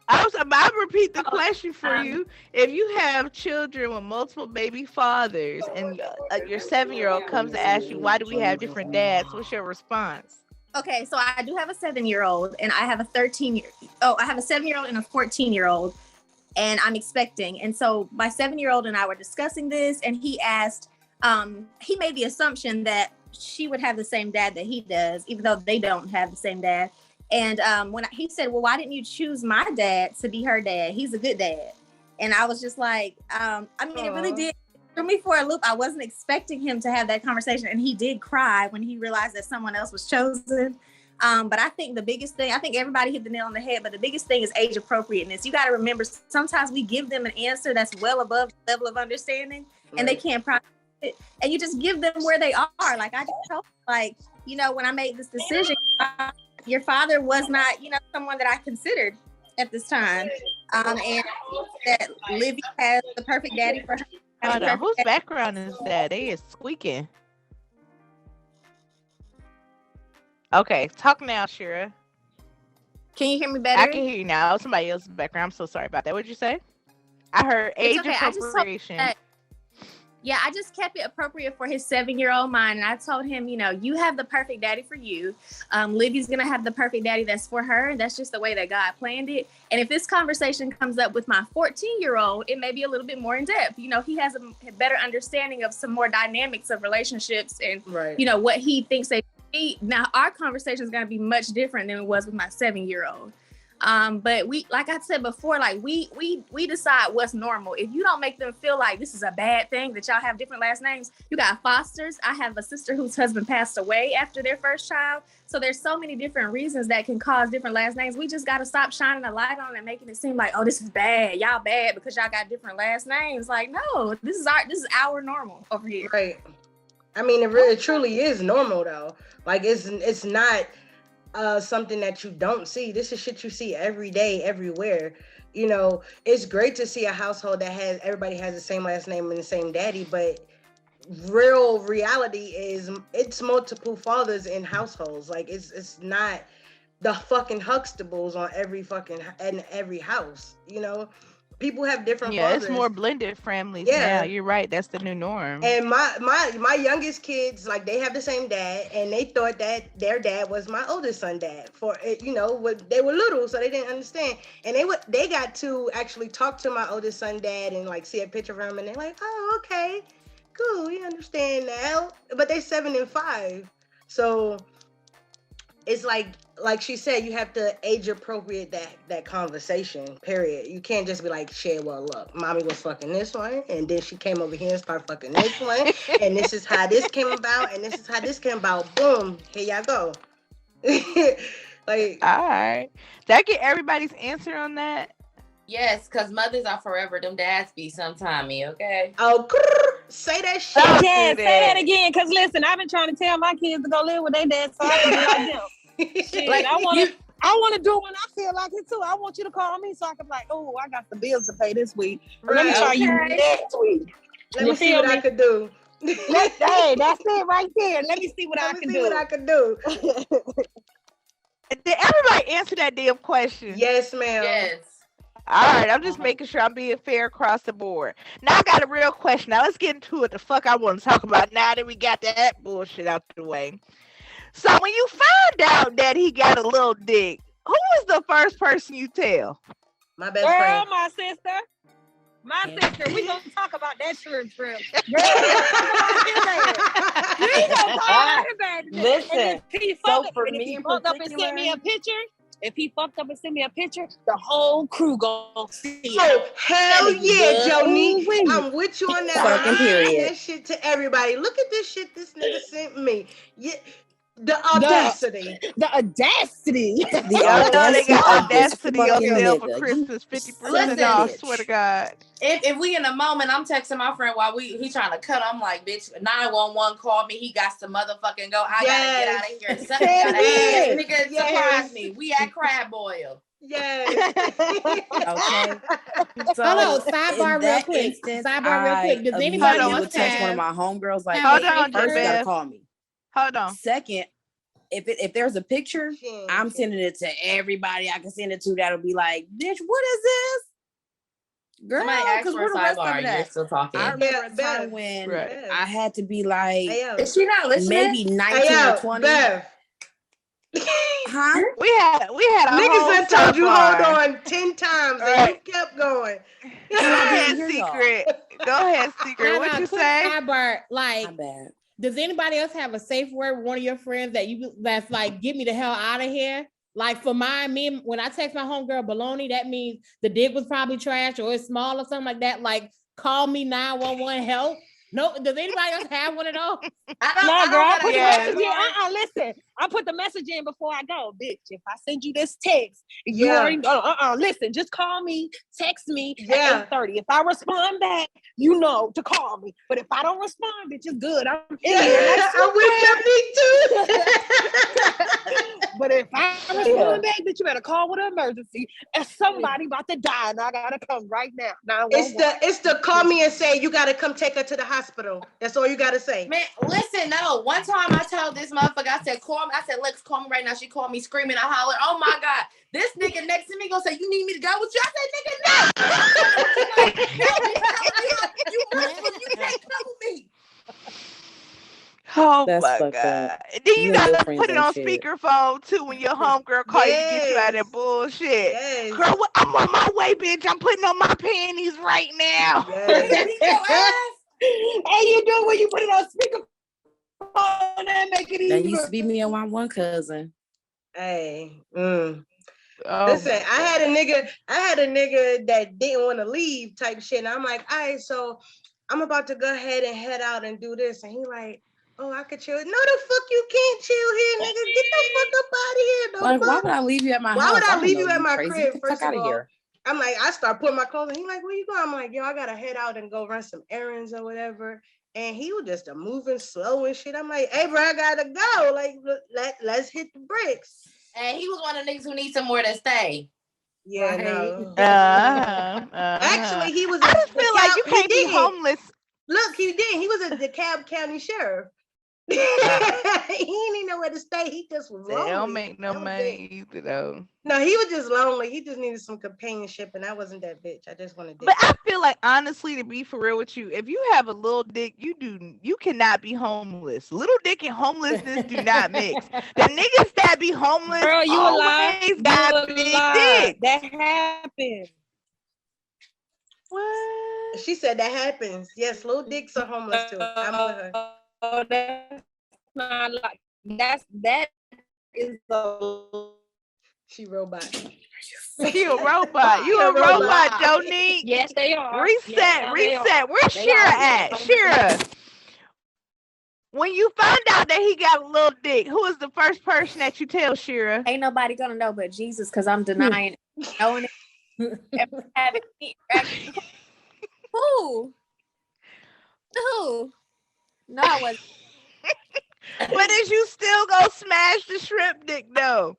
I repeat the question for you. If you have children with multiple baby fathers and your 7-year-old comes to ask you, why do we have different dads? What's your response? Okay, so I do have a 7-year-old and I have a 7-year-old and a 14-year-old, and I'm expecting. And so my 7-year-old and I were discussing this, and he asked, he made the assumption that she would have the same dad that he does, even though they don't have the same dad. And when he said, well, why didn't you choose my dad to be her dad? He's a good dad. And I was just like, it really did threw me for a loop. I wasn't expecting him to have that conversation. And he did cry when he realized that someone else was chosen. But I think the biggest thing, I think everybody hit the nail on the head, but the biggest thing is age appropriateness. You got to remember, sometimes we give them an answer that's well above the level of understanding, and they can't process it. And you just give them where they are. Like I just told, when I made this decision, your father was not, someone that I considered at this time. And that Livy has the perfect daddy for her. Hold on. Whose background is that? They is squeaking. Okay, talk now, Shira. Can you hear me better? I can hear you now. Somebody else's background. I'm so sorry about that. What did you say? I heard age appropriation. I just kept it appropriate for his 7-year-old mind. And I told him, you have the perfect daddy for you. Livy's going to have the perfect daddy that's for her. And that's just the way that God planned it. And if this conversation comes up with my 14-year-old, it may be a little bit more in depth. He has a better understanding of some more dynamics of relationships and, what he thinks they need. Now, our conversation is going to be much different than it was with my 7-year-old. But we, like I said before, we decide what's normal. If you don't make them feel like this is a bad thing that y'all have different last names, you got fosters. I have a sister whose husband passed away after their first child. So there's so many different reasons that can cause different last names. We just got to stop shining a light on it and making it seem like, oh, this is bad. Y'all bad because y'all got different last names. Like, no, this is our normal over here. Right. I mean, it really truly is normal though. Like it's not something that you don't see. This is shit you see every day, everywhere. It's great to see a household that everybody has the same last name and the same daddy, but real reality is it's multiple fathers in households. Like it's not the fucking Huxtables on every house. People have different fathers. It's more blended families now. You're right. That's the new norm. And my youngest kids, like, they have the same dad, and they thought that their dad was my oldest son dad. They were little, so they didn't understand. And they got to actually talk to my oldest son dad and like see a picture of him, and they're like, oh, okay, cool, we understand now. But they're 7 and 5, so it's like she said, you have to age appropriate that conversation, period. You can't just be like, shit, well, look, mommy was fucking this one, and then she came over here and started fucking this one, and this is how this came about, and this is how this came about. Boom, here y'all go. All right. Did I get everybody's answer on that? Yes, because mothers are forever. Them dads be sometime me, okay? Oh, say that shit. Yeah, say that again. Cause listen, I've been trying to tell my kids to go live with their dad so I can be like them. Shit, Like, I want to do it when I feel like it too. I want you to call me so I can be like, oh, I got the bills to pay this week. Let me try you next week. Let me see what I could do. Hey, that's it right there. Let me see what I can do. What I can do. Did everybody answer that damn question? Yes, ma'am. Yes. All right, I'm just making sure I'm being fair across the board. Now I got a real question. Now let's get into it. The fuck I want to talk about now that we got that bullshit out the way. So when you find out that he got a little dick, who was the first person you tell? My best friend. My sister. My sister. We gonna talk about that shrimp. Girl, we gonna talk about it. Listen, So for me, in particular, if he fucked up and sent me a picture, the whole crew gonna see it. Oh, hell yeah, Joni. I'm with you on that. Fucking period. That shit to everybody. Look at this shit this nigga sent me. Yeah, the audacity. The audacity. The Y'all know they got audacity audacity of on this sale fucking for nigga. Christmas, 50% Listen, off. bitch. Swear to God. If we in a moment, I'm texting my friend while he trying to cut. I'm like, bitch, 911 called me. He got to motherfucking go. I gotta get out of here. Something gotta happen. Nigga, surprise me. We at Crab Boil. Yes. Okay. So Hold on, sidebar in real that quick. instance, Sidebar real quick. Does I anybody immediately else would text one of have? my homegirls like, Hold hey, on, first you gotta Beth. call me. Hold on. Second, if there's a picture, I'm sending it to everybody I can send it to. That'll be like, bitch, what is this? Girl, Somebody asked because for where a the rest of sidebar. it You're at? still talking. I remember a Yeah, time Bev. when Right. I had to be like, Hey, yo. Is she not listening? maybe 19 Hey, or yo, 20. Bev. Huh? We had a Niggas whole done told you hold sidebar. on 10 times and Right. you kept going. Go ahead, Secret. Go ahead, Secret. What you Quick say? sidebar. My Like, bad. does anybody else have a safe word with one of your friends that's like, get me the hell out of here? Like for me, when I text my homegirl baloney, that means the dick was probably trash or it's small or something like that. Like, call me 911 help. No, does anybody else have one of those? No, girl, I put the Yes. message in. Listen, I put the message in before I go. Bitch, if I send you this text, you Yeah. already listen, just call me, text me Yeah. at 8:30. If I respond back, you know to call me. But if I don't respond, bitch, it's good. I'm in here. I'm with you, me too. But if I respond back, bitch, you better call with an emergency. And somebody about to die, and I gotta come right now. 911. It's the call me and say you gotta come take her to the hospital. That's all you gotta say. Man, listen, no. One time I told this motherfucker, I said, call me. I said, Lex, call me right now. She called me screaming. I hollered, oh my God. This nigga next to me gonna say, you need me to go with you? I said, nigga, no. You Muslim, you can't come with me. Oh That's my fucked God. up. Then You you and your gotta friends put it ain't on shit. speakerphone too when your homegirl call you to get you out of that bullshit. Yes. Girl, I'm on my way, bitch. I'm putting on my panties right now. Yes. And you do when you put it on speakerphone and make it That easy. used to be me and my one cousin. Hey. Oh Listen, my I had a nigga that didn't want to leave type shit. And I'm like, all right, so I'm about to go ahead and head out and do this. And he like, oh, I could chill. No, the fuck you can't chill here, nigga. Get the fuck up out of here. The Like, why fuck? would I leave you at my Why house? would I don't leave know you at my crazy. crib? Get the First fuck of out of all, here. I'm like, I start putting my clothes on. He like, where you going? I'm like, yo, I gotta head out and go run some errands or whatever. And he was just moving slow and shit. I'm like, hey, bro, I gotta go. Like, let's hit the bricks. And he was one of the niggas who needs somewhere to stay. Yeah, Right. no. God. Actually, he was. I just feel like you can't be didn't. homeless. Look, he didn't. He was a DeKalb County sheriff. He didn't even know where to stay. He just was lonely. They don't make no That was money it. either though. No, he was just lonely. He just needed some companionship, and I wasn't that bitch. I just wanted. But I feel like honestly, to be for real with you, if you have a little dick, you cannot be homeless. Little dick and homelessness do not mix. The niggas that be homeless Girl, you alive? always got big dick. That happened. What? She said that happens. Yes, little dicks are homeless too. I'm with her. That's not like that is a She robot. You a robot. You a robot, Jonique. Yes, they are. Reset. Yes, they are. Where's They Shira are. at? Shira. When you find out that he got a little dick, who is the first person that you tell, Shira? Ain't nobody gonna know but Jesus, because I'm denying knowing it. Have it who? Who? No, I wasn't. But is you still gonna smash the shrimp dick though?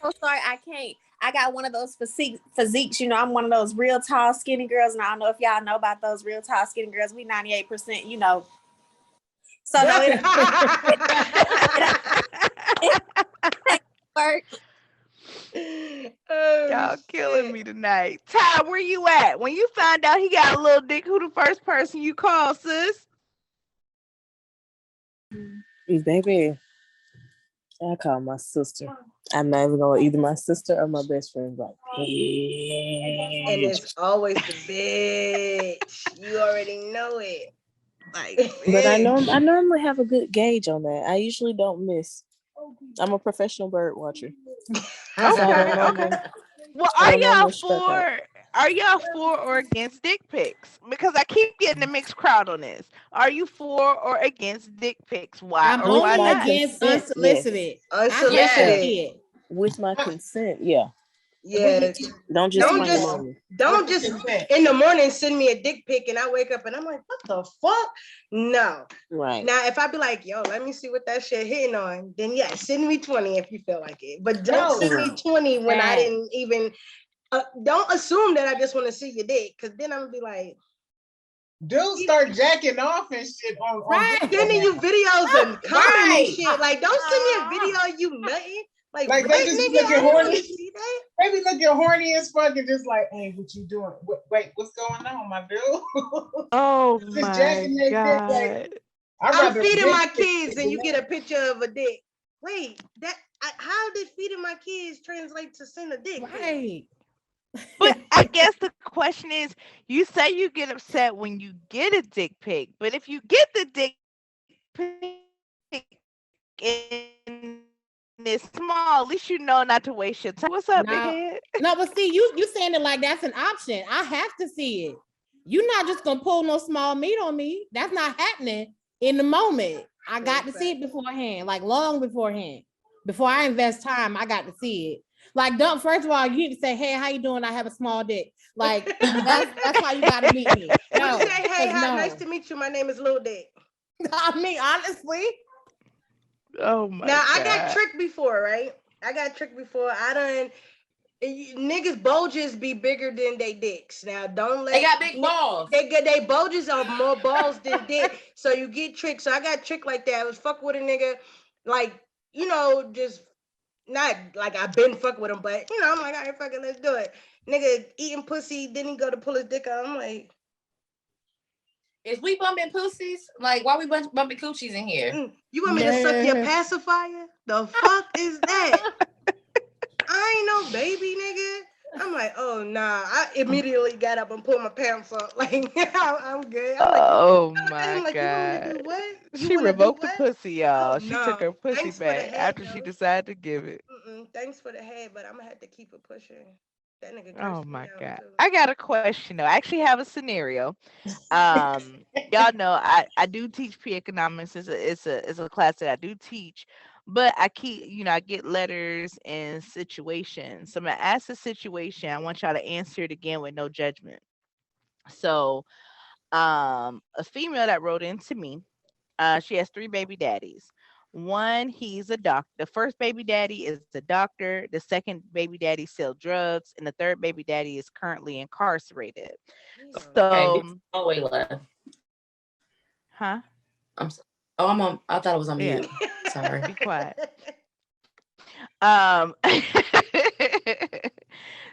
So sorry, I can't. I got one of those physiques. You know, I'm one of those real tall, skinny girls, and I don't know if y'all know about those real tall, skinny girls. We 98%. You know. So no, it work. Y'all killing me tonight. Ty, where you at? When you find out he got a little dick, who the first person you call, sis? Baby, I call my sister. I'm not even going, either my sister or my best friend. Like, And it's always the bitch. You already know it. Like, but I normally have a good gauge on that. I usually don't miss. I'm a professional bird watcher. Okay. Well, are y'all for or against dick pics? Because I keep getting a mixed crowd on this. Are you for or against dick pics? Why I'm or why only not? against unsolicited. Unsolicited. With my consent, yeah. Yeah. Don't just in the morning send me a dick pic and I wake up and I'm like, what the fuck? No. Right. Now if I be like, yo, let me see what that shit hitting on, then yeah, send me 20 if you feel like it. But don't send me 20 when I didn't even don't assume that I just want to see your dick, because then I'm gonna be like, dudes start jacking off and shit on sending you videos and commenting shit. Like, don't send me a video of you nutting. Like they what, just nigga? looking I don't horny. wanna see that. They be looking horny as fuck and just like, hey, what you doing? Wait, what's going on, my dude? Oh just my jacking their dick like, I'm feeding my kids and you get a picture of a dick. Wait, how did feeding my kids translate to send a dick? Right. But I guess the question is, you say you get upset when you get a dick pic, but if you get the dick pic and it's small, at least you know not to waste your time. What's up, big head? No, but see, you saying it like that's an option. I have to see it. You're not just gonna pull no small meat on me. That's not happening in the moment. I got to see it beforehand, like long beforehand. Before I invest time, I got to see it. Like, don't, first of all, you need to say, hey, how you doing? I have a small dick. Like, that's how you gotta meet me. No, say, hey, no. nice to meet you. My name is Lil Dick. I mean, honestly. Oh my now, God. I got tricked before, right? Niggas bulges be bigger than they dicks. Now don't let They got big balls. They bulges are more balls than dick. So you get tricked. So I got tricked like that. I was fuck with a nigga, like, you know, just not like I've been fuck with him, but you know, I'm like, all right, fuck it, let's do it. Nigga eating pussy, then he go to pull his dick out. I'm like, is we bumping pussies? Like, why we bumping coochies in here? You want me to suck your pacifier? The fuck is that? I ain't no baby, nigga. I'm like, oh nah. I immediately got up and pulled my pants up. Like, I'm good. I'm my like, God. you want me to do what? She revoked the pussy, y'all. She took her pussy Thanks back after she decided to give it. Thanks for the head, but I'm gonna have to keep it pushing. That nigga. Oh my God. I got a question though. I actually have a scenario. Y'all know I do teach pre-economics. It's a class that I do teach, but I I get letters and situations. So I'm gonna ask the situation. I want y'all to answer it again with no judgment. So a female that wrote into me, she has 3 baby daddies. One, he's a doctor. The first baby daddy is a doctor. The second baby daddy sells drugs, and the third baby daddy is currently incarcerated. So, okay, oh wait, left. Huh? I'm on. I thought it was on mute. Sorry. Be quiet.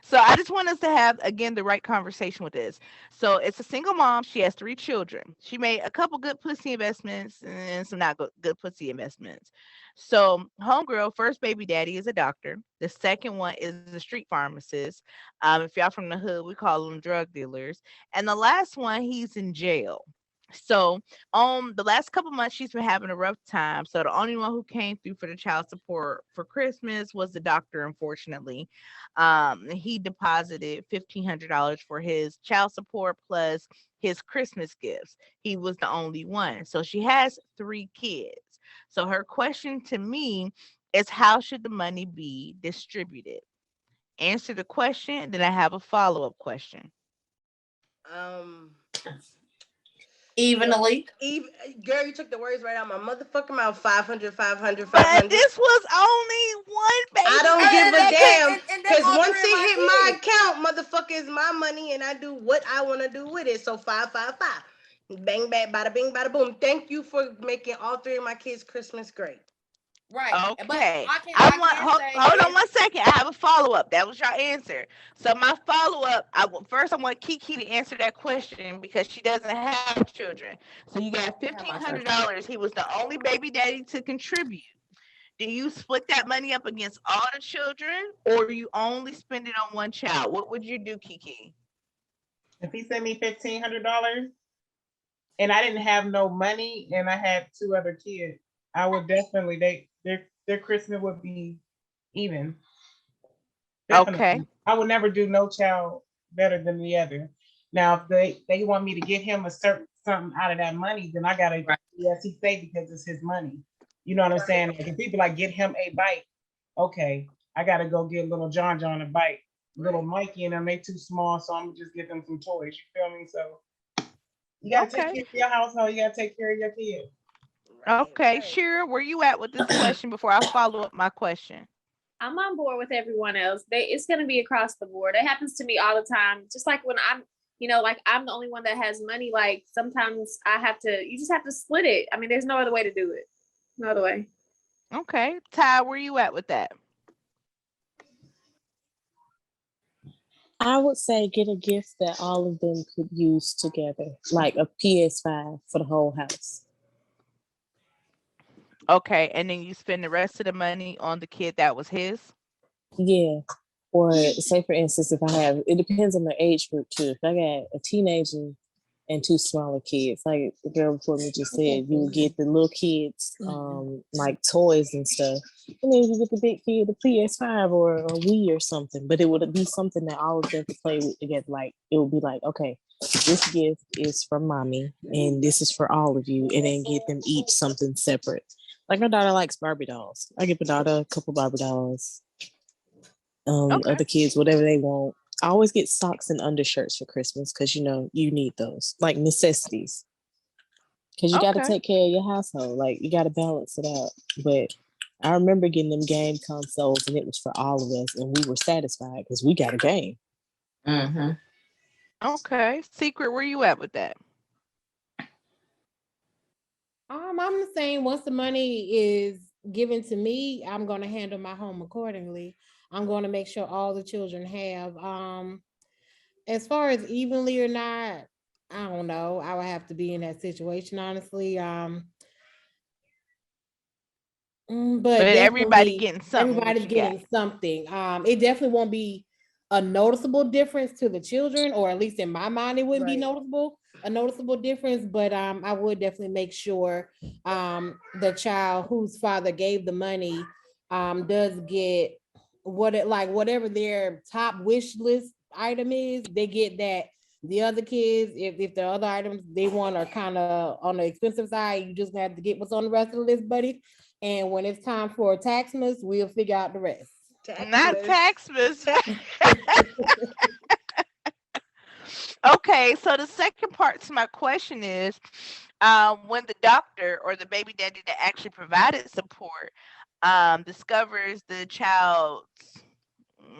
So I just want us to have again the right conversation with this. So it's a single mom. She has 3 children. She made a couple good pussy investments and some not good pussy investments. So homegirl, first baby daddy is a doctor. The second one is a street pharmacist. If y'all from the hood, we call them drug dealers. And the last one, he's in jail. So the last couple months she's been having a rough time. So the only one who came through for the child support for Christmas was the doctor, unfortunately. He deposited $1,500 for his child support plus his Christmas gifts. He was the only one. So she has 3 kids. So her question to me is, how should the money be distributed? answer the question, then I have a follow-up question. Um, Evenly. Girl, you took the words right out my motherfucking mouth. 500, 500, But 500. this was only one baby. I don't give a damn. Because once ordering it hit my my kids. account, motherfucker, is my money and I do what I want to do with it. So 555. Bang, bang, bada bing, bada boom. Thank you for making all three of my kids' Christmas great. Right. Okay. But Hold on one second. I have a follow-up. That was your answer. So my follow-up, first I want Kiki to answer that question because she doesn't have children. So you got $1,500. He was the only baby daddy to contribute. Do you split that money up against all the children, or do you only spend it on one child? What would you do, Kiki? If he sent me $1,500 and I didn't have no money and I had two other kids, I would definitely their Christmas would be even. Definitely. Okay. I would never do no child better than the other. Now, if they want me to get him a certain something out of that money, then I gotta yes, he say because it's his money. You know what I'm saying? Like if people like get him a bike, okay, I gotta go get little John a bike. Little Mikey and them, they too small, so I'm gonna just get them some toys. You feel me? So you gotta take care of your household, you gotta take care of your kids. Okay, Shira, where you at with this question before I follow up my question? I'm on board with everyone else. It's going to be across the board. It happens to me all the time. Just like when I'm, like I'm the only one that has money. Like sometimes you just have to split it. I mean, there's no other way to do it. No other way. Okay. Ty, where you at with that? I would say get a gift that all of them could use together, like a PS5 for the whole house. Okay, and then you spend the rest of the money on the kid that was his? Yeah. Or say for instance, if I have, it depends on the age group too. If I got a teenager and two smaller kids, like the girl before me just said, you would get the little kids like toys and stuff. And then you get the big kid the PS5 or a Wii or something. But it would be something that all of them could play with together. Like it would be like, okay, this gift is from mommy and this is for all of you, and then get them each something separate. Like my daughter likes Barbie dolls. I give my daughter a couple Barbie dolls. Other kids, whatever they want. I always get socks and undershirts for Christmas because you need those, like necessities. Because you got to take care of your household. Like you got to balance it out. But I remember getting them game consoles and it was for all of us, and we were satisfied because we got a game. Mm-hmm. Okay, Secret, where you at with that? I'm the same. Once the money is given to me, I'm going to handle my home accordingly. I'm going to make sure all the children have. As far as evenly or not, I don't know. I would have to be in that situation, honestly. But everybody getting something. Everybody's getting something. It definitely won't be a noticeable difference to the children, or at least in my mind, it wouldn't be a noticeable difference. But I would definitely make sure the child whose father gave the money does get whatever their top wish list item is, they get that. The other kids, if the other items they want are kind of on the expensive side, you just have to get what's on the rest of the list, buddy. And when it's time for Taxmas, we'll figure out the rest. Not Taxmas. Okay, so the second part to my question is, when the doctor or the baby daddy that actually provided support discovers the child's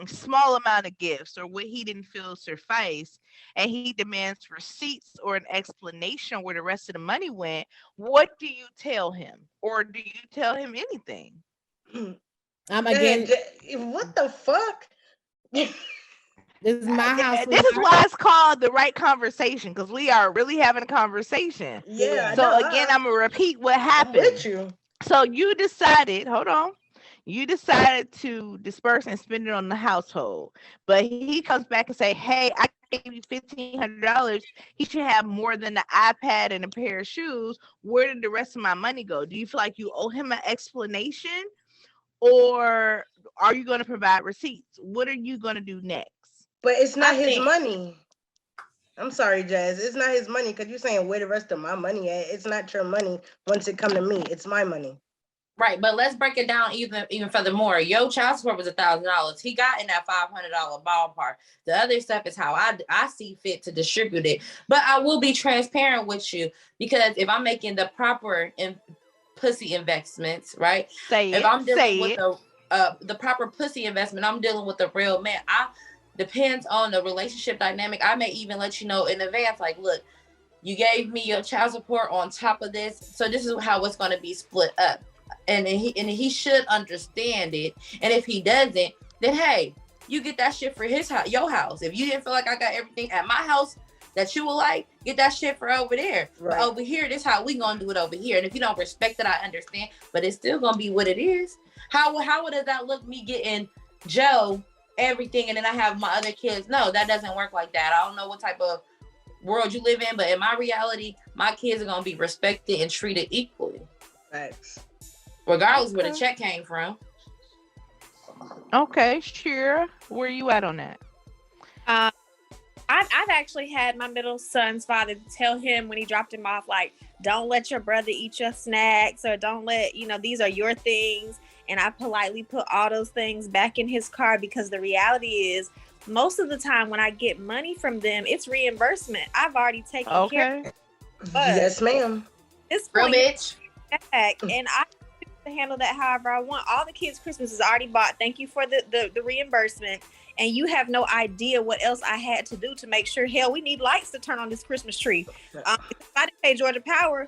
small amount of gifts or what he didn't feel suffice, and he demands receipts or an explanation where the rest of the money went, what do you tell him, or do you tell him anything? Again, what the fuck? This is my house. This is why it's called the right conversation, because we are really having a conversation. Yeah. So again, I'm gonna repeat what happened. I'm with you. So you decided, hold on. You decided to disperse and spend it on the household, but he comes back and say, "Hey, I gave you $1,500. He should have more than the iPad and a pair of shoes. Where did the rest of my money go?" Do you feel like you owe him an explanation, or are you going to provide receipts? What are you going to do next? But it's not his money. I'm sorry, Jazz. It's not his money because you're saying where the rest of my money at. It's not your money once it come to me. It's my money. Right, but let's break it down even furthermore. Your child support was $1,000. He got in that $500 ballpark. The other stuff is how I see fit to distribute it. But I will be transparent with you, because if I'm making the proper pussy investments, right? If I'm dealing with the proper pussy investment, I'm dealing with a real man. Depends on the relationship dynamic. I may even let you know in advance, like, look, you gave me your child support on top of this, so this is how it's going to be split up. And he should understand it. And if he doesn't, then hey, you get that shit for your house. If you didn't feel like I got everything at my house that you would like, get that shit for over there. Right. But over here, this how we gonna do it over here. And if you don't respect it, I understand. But it's still gonna be what it is. How does that look, me getting Joe everything and then I have my other kids? No, that doesn't work like that. I don't know what type of world you live in, but in my reality, my kids are gonna be respected and treated equally. Thanks. Regardless where the check came from. Okay, sure. Where you at on that? I've actually had my middle son's father tell him when he dropped him off, like, don't let your brother eat your snacks, or don't let, these are your things. And I politely put all those things back in his car, because the reality is, most of the time when I get money from them, it's reimbursement. I've already taken care of it. But yes, ma'am. This real point, bitch. And I to handle that however I want. All the kids' Christmas is already bought. Thank you for the reimbursement. And you have no idea what else I had to do to make sure. Hell, we need lights to turn on this Christmas tree. I didn't pay Georgia Power.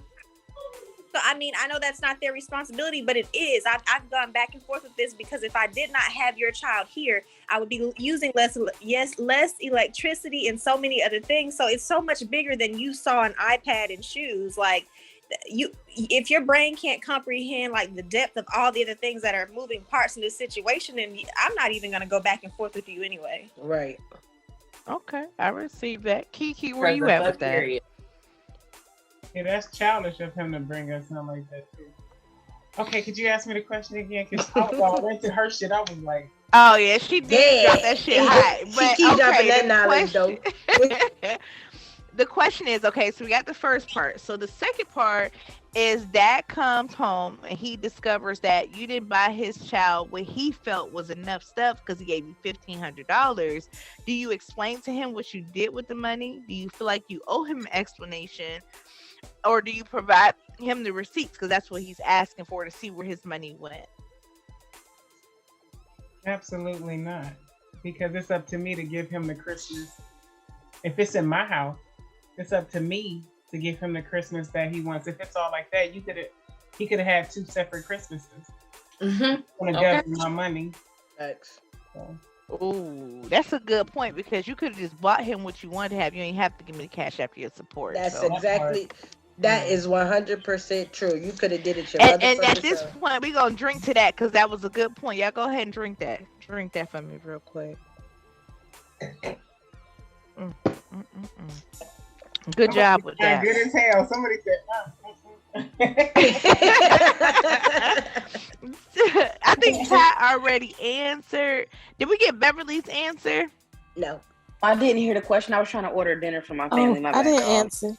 So, I mean, I know that's not their responsibility, but it is. I've gone back and forth with this, because if I did not have your child here, I would be using less electricity and so many other things. So it's so much bigger than you saw an iPad and shoes. Like, if your brain can't comprehend like the depth of all the other things that are moving parts in this situation, then I'm not even going to go back and forth with you anyway. Right. Okay, I received that. Kiki, where you at with that? Yeah, that's childish of him to bring us something like that too. Okay, could you ask me the question again? Because I was all into her shit. I was like, oh yeah, she did drop that shit hot. But she keep dropping that knowledge though. The question is, okay, so we got the first part. So the second part is dad comes home and he discovers that you didn't buy his child what he felt was enough stuff because he gave you $1,500. Do you explain to him what you did with the money? Do you feel like you owe him an explanation? Or do you provide him the receipts? Because that's what he's asking for, to see where his money went. Absolutely not. Because it's up to me to give him the Christmas. If it's in my house, it's up to me to give him the Christmas that he wants. If it's all like that, he could have had 2 separate Christmases. Mm-hmm. Okay. My money. Thanks. So. Ooh, that's a good point, because you could have just bought him what you wanted to have. You ain't have to give me the cash after your support. That is 100% true. You could have did it yourself. And at this point, we're going to drink to that, because that was a good point. Y'all go ahead and drink that. Drink that for me real quick. Good job with that. Good as hell. Somebody said, I think Ty already answered. Did we get Beverly's answer? No. I didn't hear the question. I was trying to order dinner for my family. I didn't answer.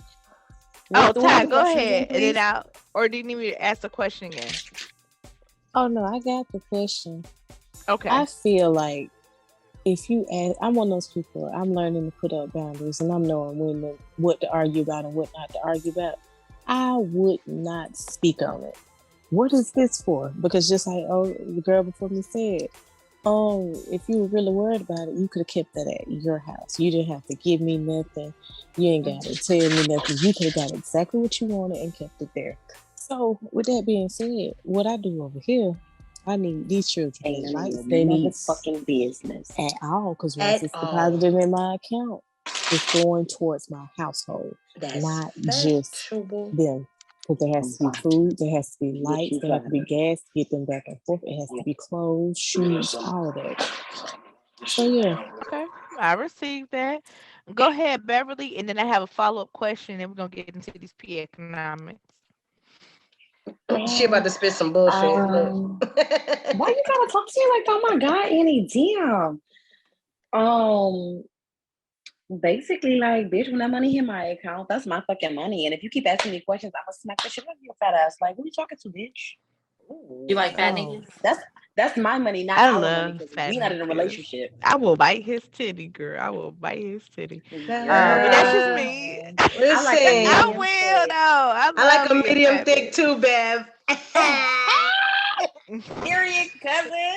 Ty, go ahead. And then or do you need me to ask the question again? Oh, no, I got the question. Okay. I feel like if you ask, I'm one of those people, I'm learning to put up boundaries, and I'm knowing what to argue about and what not to argue about. I would not speak on it. What is this for? Because just like the girl before me said, if you were really worried about it, you could have kept that at your house. You didn't have to give me nothing. You ain't got to tell me nothing. You could have got exactly what you wanted and kept it there. So with that being said, what I do over here, I need these children. They need fucking business at all, because once it's deposited in my account, it's going towards my household, not just them. Because there has to be food, there has to be lights, there has to be gas to get them back and forth. It has to be clothes, shoes, all of that. So yeah. Okay, I received that. Go ahead, Beverly, and then I have a follow-up question, and we're gonna get into these P economics. She about to spit some bullshit. Why you gotta talk to me like that? Oh my God, Annie, damn. Basically, like, bitch, when that money hit my account, that's my fucking money. And if you keep asking me questions, I'm gonna smack the shit out of your fat ass. Like, who you talking to, bitch? You like fat Oh, niggas? that's my money, not I our money, love because fat we not in a niggas. relationship. I will bite his titty, girl. I will bite his titty. But that's just Girl, me. I like a I Listen, medium will thick. though. I I like love a me a medium fat thick too, Bev. Period, cousin.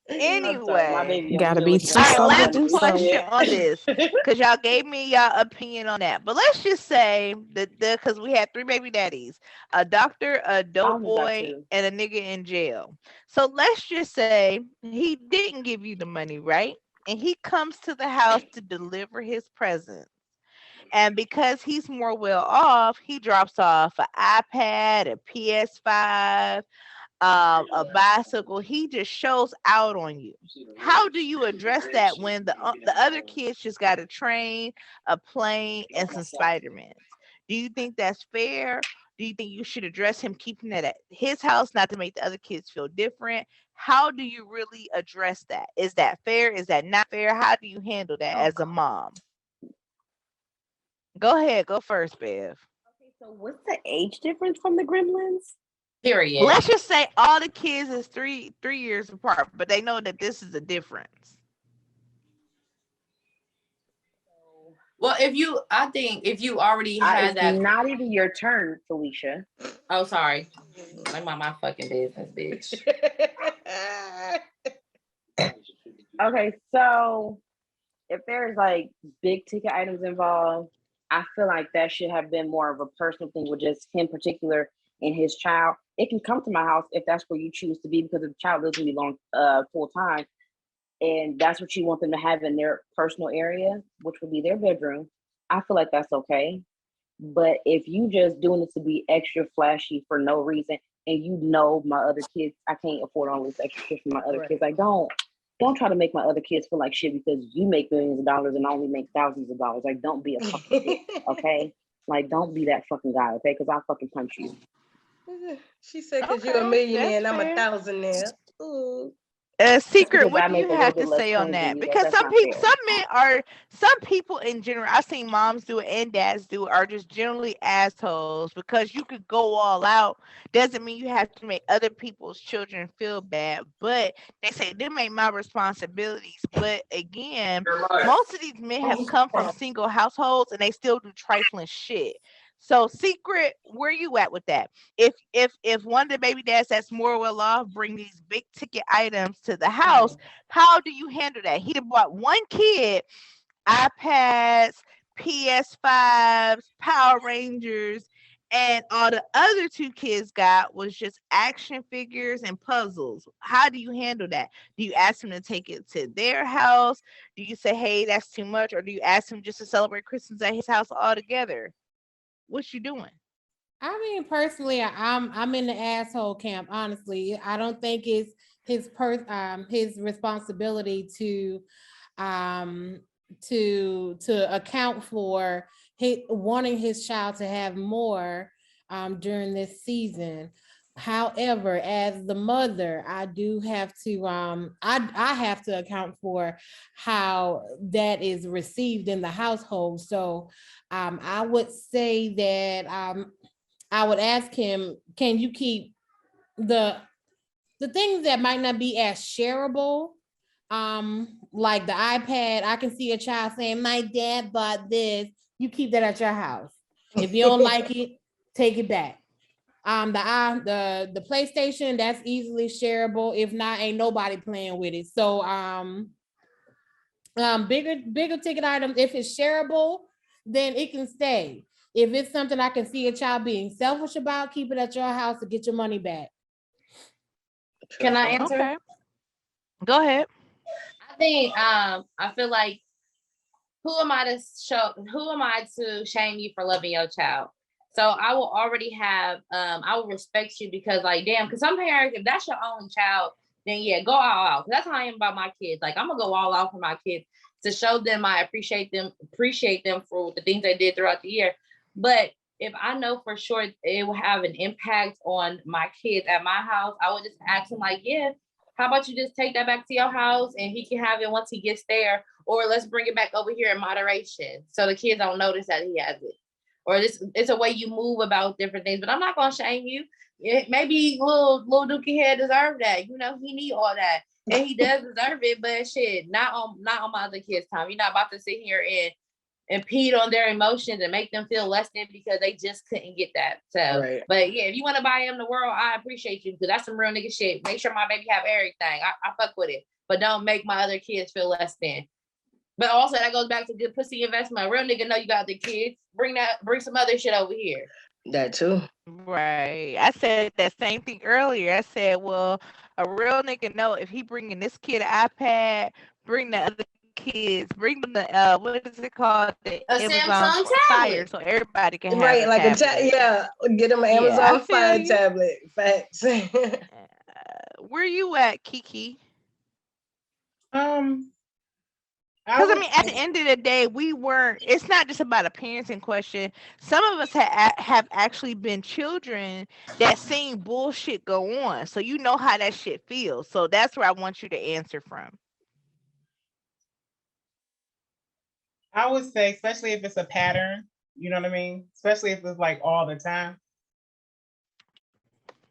I'm sorry, my Anyway. baby only Gotta know be what you two All like. right, So I'm something to gonna last do be question something. on this, because y'all gave me y'all opinion on that. But let's just say that because we had 3 baby daddies, a doctor, a I dope only got boy, two. and a nigga in jail. So let's just say he didn't give you the money, right? And he comes to the house to deliver his presents. And because he's more well off, he drops off an iPad, a PS5, a bicycle. He just shows out on you. How do you address that when the other kids just got a train, a plane, and some Spider-Mans? Do you think that's fair? Do you think you should address him keeping that at his house, not to make the other kids feel different? How do you really address that? Is that fair? Is that not fair? How do you handle that as a mom? Go ahead, go first, Bev. Okay, so what's the age difference from the Gremlins? Period. Let's just say all the kids is three years apart, but they know that this is a difference. Well, I think if you already It's had that. not even your turn, Felicia. Oh, sorry. I'm on my fucking business, bitch. Okay, so if there's like big ticket items involved, I feel like that should have been more of a personal thing with just him particular and his child. It can come to my house if that's where you choose to be, because the child lives with me full time, and that's what you want them to have in their personal area, which would be their bedroom. I feel like that's okay. But if you just doing it to be extra flashy for no reason, and you know my other kids, I can't afford all this extra shit for my other kids. Like, don't try to make my other kids feel like shit because you make millions of dollars and I only make thousands of dollars. Like, don't be a fucking dick, okay? Like, don't be that fucking guy, okay? Because I'll fucking punch you. She said, "Cause you're a Okay, millionaire that's and I'm a fair. thousandaire." Ooh. Just Secret, because what I do you make a little have to bit less say on coin than that? you, Because that's some not people, fair. some people in general, I've seen moms do it and dads do it, are just generally assholes. Because you could go all out, doesn't mean you have to make other people's children feel bad. But they say them ain't my responsibilities. But again, most of these men have come from single households and they still do trifling shit. So, Secret, where you at with that? If one of the baby dads that's more well off bring these big ticket items to the house, how do you handle that? He done bought one kid iPads, PS5s, Power Rangers, and all the other two kids got was just action figures and puzzles. How do you handle that? Do you ask them to take it to their house? Do you say, hey, that's too much? Or do you ask them just to celebrate Christmas at his house all together? What you doing? I mean, personally, I'm in the asshole camp. Honestly, I don't think it's his responsibility um to account for wanting his child to have more during this season. However, as the mother, I do have to I have to account for how that is received in the household. So I would say that I would ask him, can you keep the things that might not be as shareable, like the iPad? I can see a child saying, my dad bought this. You keep that at your house. If you don't like it, take it back. The PlayStation, that's easily shareable. If not, ain't nobody playing with it. So bigger ticket items, if it's shareable, then it can stay. If it's something I can see a child being selfish about, keep it at your house to get your money back. Can I answer? Okay. Go ahead. I think I feel like who am I to shame you for loving your child? So I will already have I will respect you because like damn, because some parents, if that's your own child, then yeah, go all out. That's how I am about my kids. Like I'm gonna go all out for my kids to show them I appreciate them for the things they did throughout the year. But if I know for sure it will have an impact on my kids at my house, I would just ask them like, yeah, how about you just take that back to your house and he can have it once he gets there, or let's bring it back over here in moderation so the kids don't notice that he has it. or it's a way you move about different things. But I'm not gonna shame you. Maybe little Dookie Head deserve that. You know, he need all that, and he does deserve it. But shit, not on my other kids' time. You're not about to sit here and impede on their emotions and make them feel less than because they just couldn't get that. So, Right. But yeah, if you want to buy him the world, I appreciate you because that's some real nigga shit. Make sure my baby have everything. I fuck with it, but don't make my other kids feel less than. But also that goes back to good pussy investment. A real nigga know you got the kids. Bring some other shit over here. That too. Right. I said that same thing earlier. I said, well, a real nigga know if he bringing this kid an iPad, bring the other kids, bring them the what is it called, the A Amazon Samsung Fire, tablet. so everybody can have Right, a like tablet. yeah, get them an Yeah, I Amazon feel Fire you. tablet. Facts. Where you at, Kiki? I Because I would mean, at the end of the day, we weren't. It's not just about a parenting question. Some of us have actually been children that seen bullshit go on, so you know how that shit feels. So that's where I want you to answer from. I would say, especially if it's a pattern, you know what I mean? Especially if it's like all the time.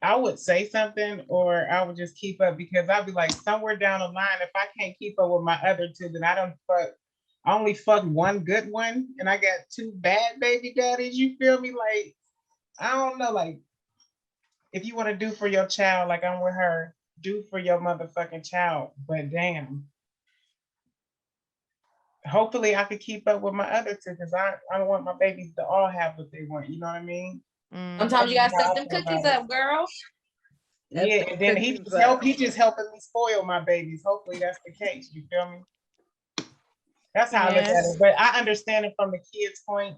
I would say something or I would just keep up because I'd be like somewhere down the line, if I can't keep up with my other two, then I only fucked one good one and I got two bad baby daddies. You feel me? Like, I don't know, like if you want to do for your child, like I'm with her, do for your motherfucking child. But damn. Hopefully I could keep up with my other two because I don't want my babies to all have what they want. You know what I mean? Sometimes you gotta step them cookies up, girl. Yeah, and then he just helping me spoil my babies. Hopefully that's the case. You feel me? That's how I look at it. But I understand it from the kid's point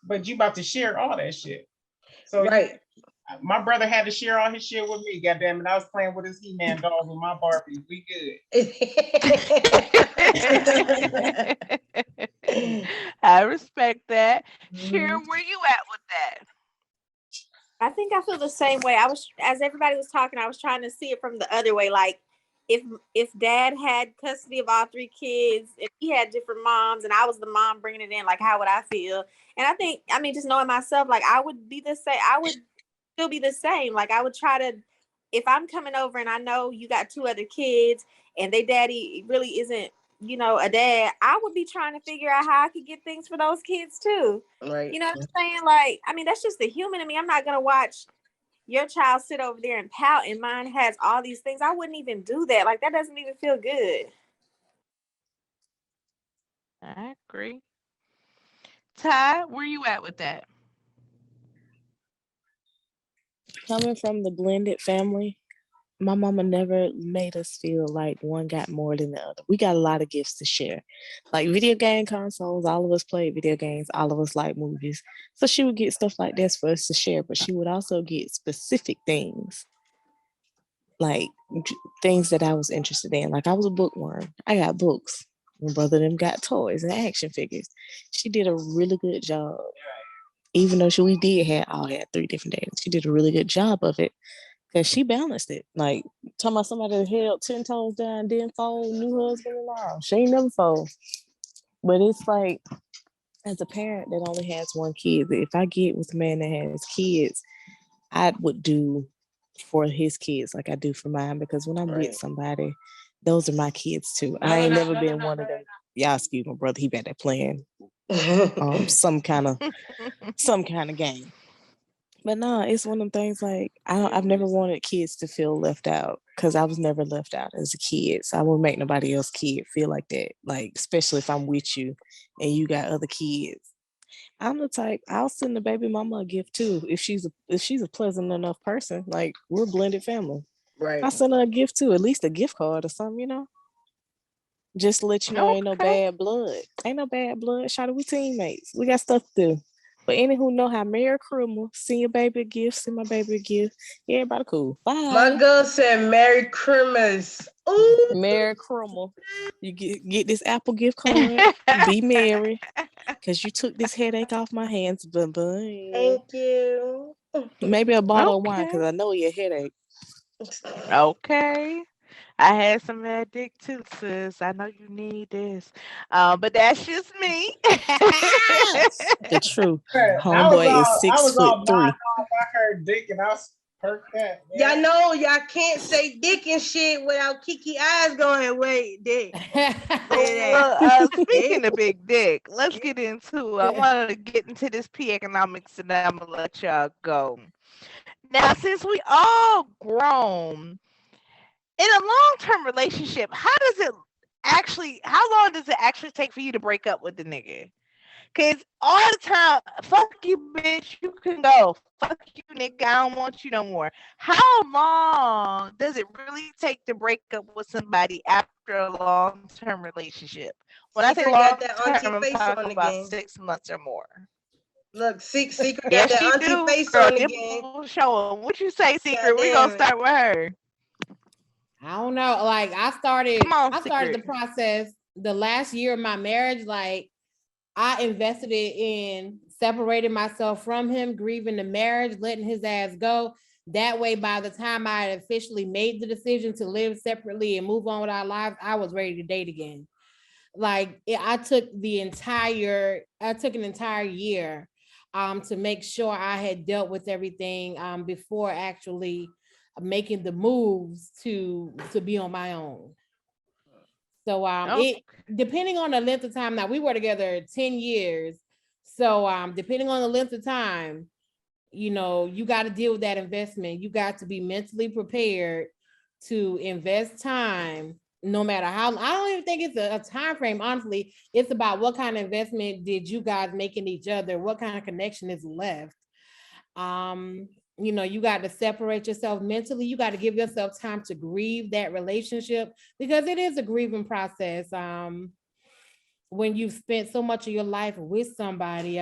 but you about to share all that shit. So right. My brother had to share all his shit with me. Goddamn it, I was playing with his He-Man dolls with my Barbies. We good. I respect that. Sharon, where you at with that? I think I feel the same way. As everybody was talking, I was trying to see it from the other way. Like if dad had custody of all three kids, if he had different moms and I was the mom bringing it in, like how would I feel? And I mean, just knowing myself, like I would be the same. I would still be the same. Like I would try to, if I'm coming over and I know you got two other kids and they daddy really isn't, a dad, I would be trying to figure out how I could get things for those kids too. Right. You know what I'm saying? Like, I mean, that's just the human in me. I'm not gonna watch your child sit over there and pout and mine has all these things. I wouldn't even do that. Like that doesn't even feel good. I agree. Ty, where you at with that? Coming from the blended family, my mama never made us feel like one got more than the other. We got a lot of gifts to share. Like video game consoles, all of us played video games, all of us like movies. So she would get stuff like this for us to share, but she would also get specific things, like things that I was interested in. Like I was a bookworm. I got books. My brother them got toys and action figures. She did a really good job. Even though we had 3 different days, she did a really good job of it. Cause she balanced it. Like talking about somebody that held 10 toes down, didn't fold, new husband and all. She ain't never fold. But it's like, as a parent that only has one kid, if I get with a man that has kids, I would do for his kids like I do for mine. Because when I'm with somebody, those are my kids too. I ain't never been one of them. Y'all excuse my brother, he back there playing some kind of game. But no, it's one of them things like I've never wanted kids to feel left out because I was never left out as a kid. So I won't make nobody else kid feel like that. Like, especially if I'm with you and you got other kids. I'm the type, I'll send the baby mama a gift too. If she's a pleasant enough person, like we're a blended family. Right. I'll send her a gift too, at least a gift card or something, Just to let you know ain't no bad blood. Ain't no bad blood. Shawty, we teammates. We got stuff to do. But any who know how Merry Christmas, send your baby a gift, send my baby a gift. Yeah, everybody cool. Bye. My girl said Merry Christmas. Ooh. Merry Christmas. You get this Apple gift card. Be merry. Because you took this headache off my hands. Bye-bye. Thank you. Maybe a bottle of wine because I know your headache. Okay. I had some of that dick too, sis. I know you need this. But that's just me. The truth. I was Homeboy is I was all 6'3". nod off. I heard dick and I was perked up. Y'all know y'all can't say dick and shit without Kiki eyes going, wait, dick. Well, speaking of big dick, let's get into it. I want to get into this P economics and then I'm going to let y'all go. Now, since we all grown, in a long-term relationship, how long does it actually take for you to break up with the nigga? Cause all the time, fuck you, bitch, you can go. Fuck you, nigga, I don't want you no more. How long does it really take to break up with somebody after a long-term relationship? When I say Secret got long-term, that I'm auntie face talking on about again. 6 months or more. Look, Secret got Yes, that she auntie do, face girl. on again. Nipple showing. What you say, Secret? God We're gonna damn it. start with her. I don't know. Like I started the Secret. process the last year of my marriage. Like I invested it in separating myself from him, grieving the marriage, letting his ass go. That way, by the time I had officially made the decision to live separately and move on with our lives, I was ready to date again. Like I took an entire year to make sure I had dealt with everything before actually making the moves to be on my own. So it depending on the length of time. Now we were together 10 years. So depending on the length of time, you know, you got to deal with that investment. You got to be mentally prepared to invest time no matter how. I don't even think it's a time frame. Honestly, it's about what kind of investment did you guys make in each other, what kind of connection is left. You know, you got to separate yourself mentally. You got to give yourself time to grieve that relationship because it is a grieving process. When you've spent so much of your life with somebody,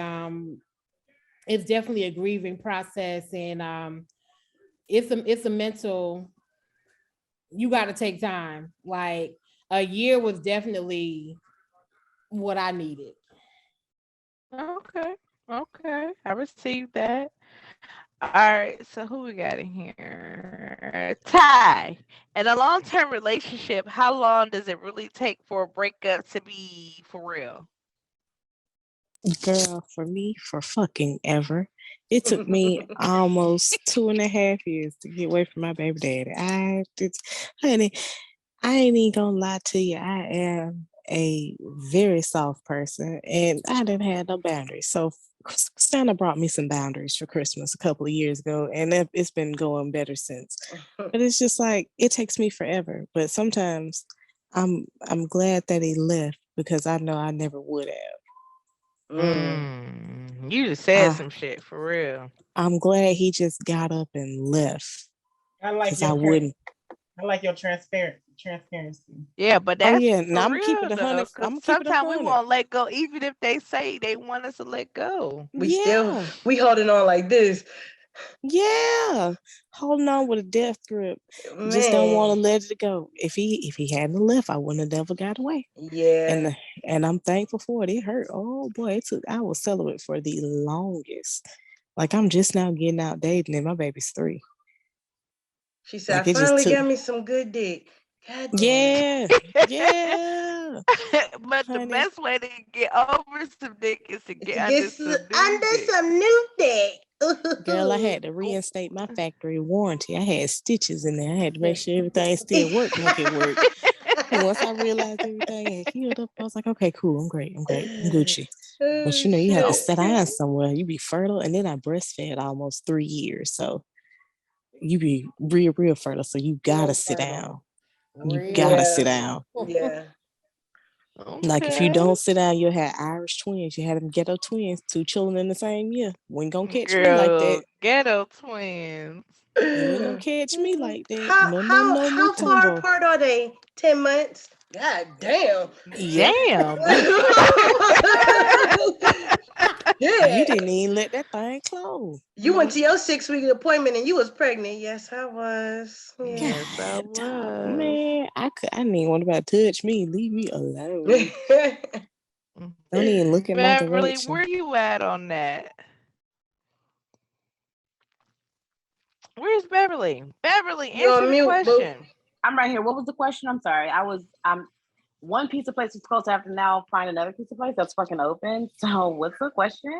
it's definitely a grieving process, and it's a mental. You got to take time. Like a year was definitely what I needed. Okay. I received that. All right, so who we got in here? Ty. In a long-term relationship, how long does it really take for a breakup to be for real? Girl, for me, for fucking ever. It took me almost 2.5 years to get away from my baby daddy. Honey, I ain't even gonna lie to you. I am a very soft person and I didn't have no boundaries. So Santa brought me some boundaries for Christmas a couple of years ago, and it's been going better since. But it's just like it takes me forever. But sometimes I'm glad that he left because I know I never would have. You just said some shit for real. I'm glad he just got up and left. I like I wouldn't. I like your transparency. Yeah, but Oh that's yeah, now for I'm keeping real it though, 100. because I'm keeping it sometimes we 100. won't let go, even if they say they want us to let go. We holding on like this. Yeah, holding on with a death grip. Man. Just don't want to let it go. If he hadn't left, I wouldn't have never got away. Yeah. And I'm thankful for it. It hurt. Oh boy, I was celibate for the longest. Like I'm just now getting out dating, and my baby's 3. She said, Like I it just finally took. got me some good dick. God Yeah, damn. yeah. But the Honey. best way to get over some dick is to get under some new dick. Some new dick. Girl, I had to reinstate my factory warranty. I had stitches in there. I had to make sure everything still worked like it worked. And once I realized everything had healed up, I was like, okay, cool. I'm great. I'm Gucci. But you know, you have to sit down somewhere. You be fertile. And then I breastfed almost 3 years. So you be real fertile. So you gotta sit down. You gotta sit down. Yeah. Like if you don't sit down, you'll have Irish twins. You had them ghetto twins, 2 children in the same year. We ain't gonna catch me like that. Ghetto twins. You ain't gonna catch me like that. No, How far Mutombo. apart are they? 10 months? God damn. Yep. Damn. Yeah. You didn't even let that thing close. You went to your 6-week appointment and you was pregnant. Yes, I was. Yeah. Yes, I was. Man, I didn't even want about to touch me. Leave me alone. Don't even look in my Beverly, direction. where you at on that? Where's Beverly? Beverly, You're answer on the mute, boo. question. I'm right here. What was the question? I'm sorry. I'm one pizza place was closed. I have to now find another pizza place that's fucking open. So what's the question?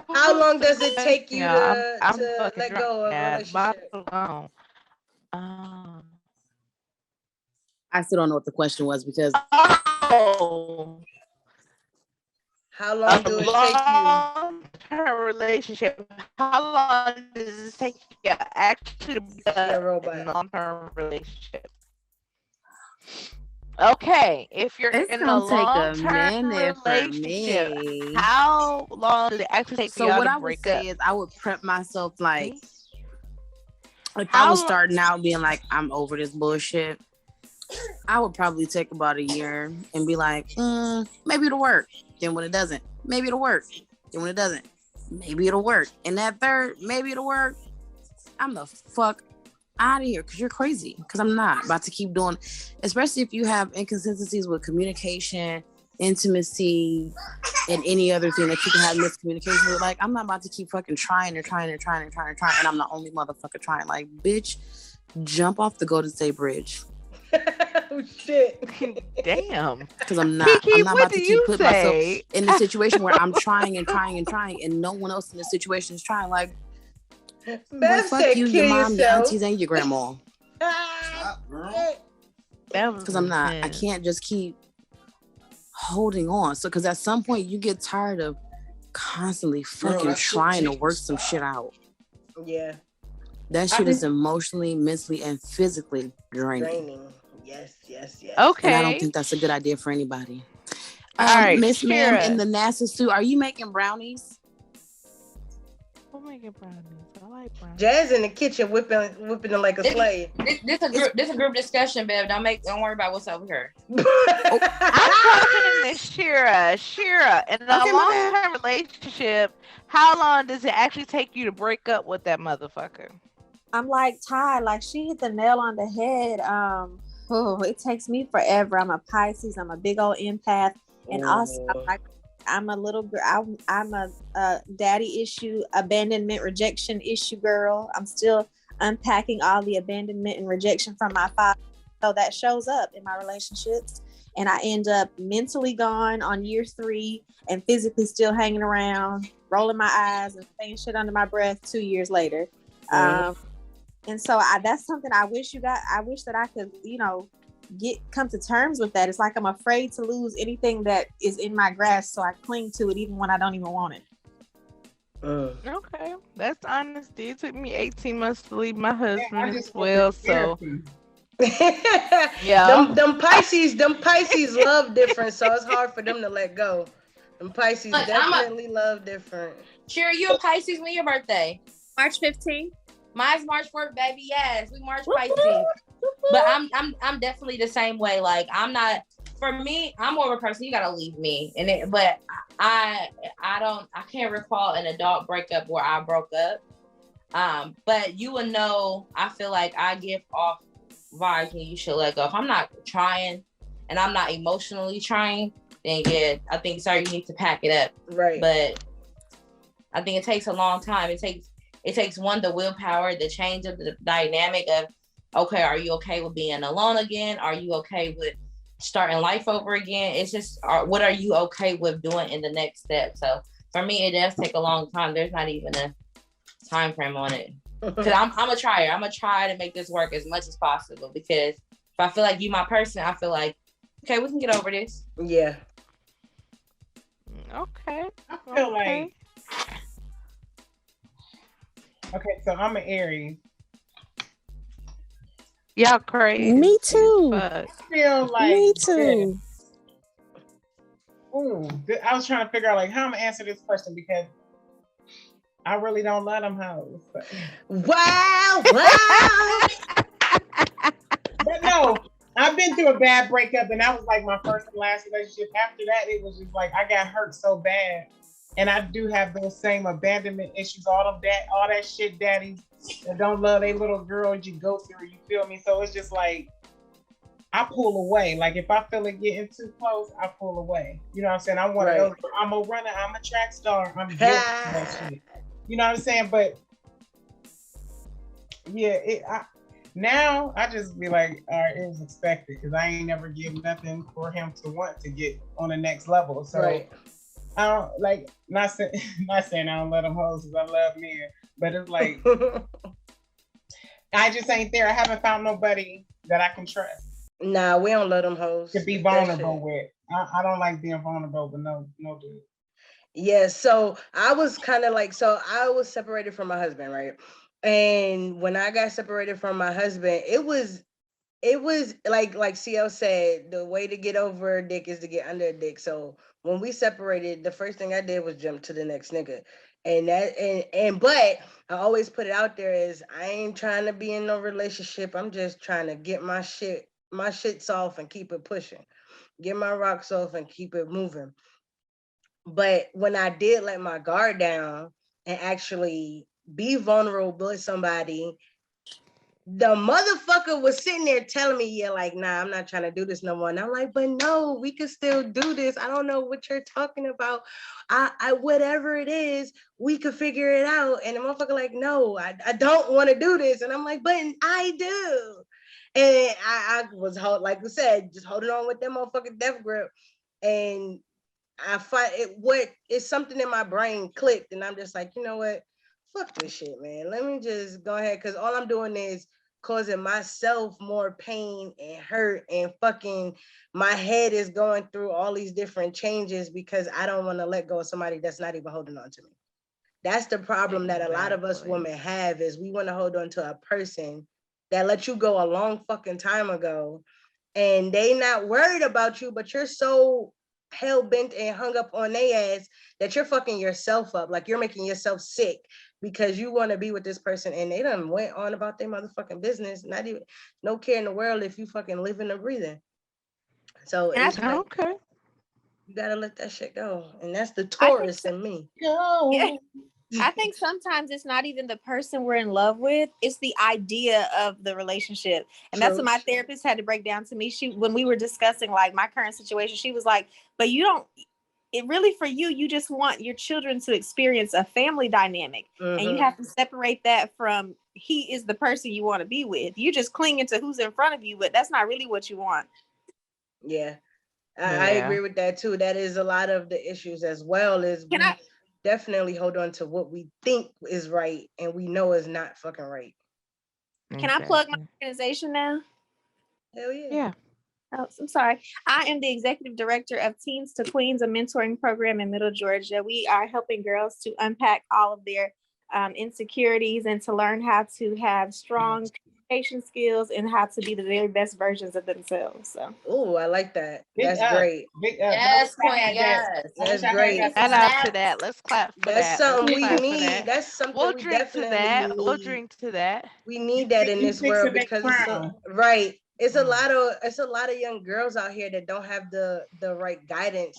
How long does it take you I'm to fucking let drunk go of a now. relationship? Bottle gone. Um, I still don't know what the question was because oh, How long do it take you? long-term relationship. How long does it take you actually to be Yeah, in robot. a long-term relationship? Okay, if you're it's in a gonna take a long-term minute for relationship, me. how long does it actually take for So y'all what to I would break say up? is I would prep myself like if I How was long? starting out being like, I'm over this bullshit, I would probably take about a year and be like, maybe it'll work. Then when it doesn't, maybe it'll work. Then when it doesn't, maybe it'll work. And that third, maybe it'll work. I'm the fuck out of here because you're crazy. Because I'm not about to keep doing, especially if you have inconsistencies with communication, intimacy, and any other thing that you can have miscommunication with. Like, I'm not about to keep fucking trying and trying and trying and trying and trying. And I'm the only motherfucker trying. Like, bitch, jump off the Golden State Bridge. Oh shit. Damn. Because I'm not Kiki, about what to do keep you putting myself say? in a situation where I'm trying and trying and trying and no one else in the situation is trying. Like, boy, Bev fuck said you, kill your mom, your yourself. aunties, and your grandma. Stop, girl. Because I'm not. I can't just keep holding on. So, because at some point you get tired of constantly fucking trying to work some shit out. Yeah. That shit is emotionally, mentally, and physically draining. Yes. Okay. And I don't think that's a good idea for anybody. All right, Miss Ma'am Shira. in the NASA suit, are you making brownies? I'm making brownies. I like brownies. Jazz in the kitchen whipping them like a slave. This a group discussion, babe. Don't worry about what's over here. I'm talking to Shira, in a Okay, my bad. long-term relationship, how long does it actually take you to break up with that motherfucker? I'm like Ty, like she hit the nail on the head. It takes me forever. I'm a Pisces. I'm a big old empath, and also I'm a little girl. I'm a daddy issue, abandonment, rejection issue girl. I'm still unpacking all the abandonment and rejection from my father, so that shows up in my relationships. And I end up mentally gone on year 3 and physically still hanging around, rolling my eyes and saying shit under my breath 2 years later. And so that's something I wish that I could, come to terms with that. It's like I'm afraid to lose anything that is in my grasp, so I cling to it even when I don't even want it. Okay, that's honesty. It took me 18 months to leave my husband as well. So yeah, them Pisces love different, so it's hard for them to let go. Them Pisces definitely love different. Sure, you a Pisces. When your birthday? March 15th. Mine's March 4th, baby. Yes, we March Pisces. But I'm definitely the same way. Like, I'm not. For me, I'm more of a person. You gotta leave me, but I can't recall an adult breakup where I broke up. But you would know. I feel like I give off vibes when you should let go. If I'm not trying, and I'm not emotionally trying, then yeah, I think you need to pack it up. Right. But I think it takes a long time. It takes the willpower, the change of the dynamic of, okay, are you okay with being alone again? Are you okay with starting life over again? It's just, what are you okay with doing in the next step? So for me, it does take a long time. There's not even a time frame on it. Because I'm a trier. I'm going to try to make this work as much as possible, because if I feel like you my person, I feel like, okay, we can get over this. Yeah. Okay. I feel like, okay, so I'm an Aries. Y'all crazy. Me too. I feel like Me too. Ooh, I was trying to figure out like how I'm gonna answer this question because I really don't let them hoes. Wow. But no, I've been through a bad breakup, and that was like my first and last relationship. After that, it was just like I got hurt so bad, and I do have those same abandonment issues. All that shit, daddies that don't love their little girls, you go through. You feel me? So it's just like I pull away. Like if I feel it getting too close, I pull away. You know what I'm saying? I'm one of those. I'm a runner. I'm a track star. I'm built for that shit. You know what I'm saying? But Now I just be like, all right, it was expected because I ain't never give nothing for him to want to get on the next level. So Right. I don't like not saying I don't let them hoes because I love men, but it's like I just ain't there. I haven't found nobody that I can trust. Nah, we don't let them hoes To be vulnerable with. I don't like being vulnerable with no dude. Yeah, so I was kind of like, so I was separated from my husband, right? And when I got separated from my husband, it was like CL said, the way to get over a dick is to get under a dick. So when we separated, the first thing I did was jump to the next nigga. But I always put it out there is I ain't trying to be in no relationship. I'm just trying to get my shits off and keep it pushing. Get my rocks off and keep it moving. But when I did let my guard down and actually be vulnerable with somebody, the motherfucker was sitting there telling me, yeah, like, nah, I'm not trying to do this no more. And I'm like, but no, we can still do this. I don't know what you're talking about. I whatever it is, we could figure it out. And the motherfucker like, no, I don't want to do this. And I'm like, but I do. And I was, like I said, just holding on with that motherfucking death grip. And I find it's something in my brain clicked, and I'm just like, you know what? Fuck this shit, man. Let me just go ahead, because all I'm doing is causing myself more pain and hurt, and fucking my head is going through all these different changes because I don't want to let go of somebody that's not even holding on to me. That's the problem that a lot of us women have, is we want to hold on to a person that let you go a long fucking time ago, and they not worried about you, but you're so hell bent and hung up on their ass that you're fucking yourself up. Like you're making yourself sick because you want to be with this person, and they done went on about their motherfucking business. Not even no care in the world if you fucking living or breathing. So it's like, okay. You gotta let that shit go, and that's the Taurus in me. Yeah. I think sometimes it's not even the person we're in love with, it's the idea of the relationship. And that's what my therapist had to break down to me. When we were discussing like my current situation, she was like, but it really for you, you just want your children to experience a family dynamic. And you have to separate that from he is the person you want to be with. You just clinging to who's in front of you, but that's not really what you want. Yeah. I agree with that too. That is a lot of the issues as well, is we definitely hold on to what we think is right and we know is not fucking right. Can I plug my organization now? Hell yeah. Yeah. Oh, I'm sorry. I am the executive director of Teens to Queens, a mentoring program in Middle Georgia. We are helping girls to unpack all of their insecurities and to learn how to have strong communication skills and how to be the very best versions of themselves. So, I like that. That's great. Yes, Queen. Yes, that's great. Shout out to that. Let's clap for that. Something we need. That's something we'll we drink to definitely that. need. We'll drink to that. We need that in this world because it's a lot of young girls out here that don't have the right guidance.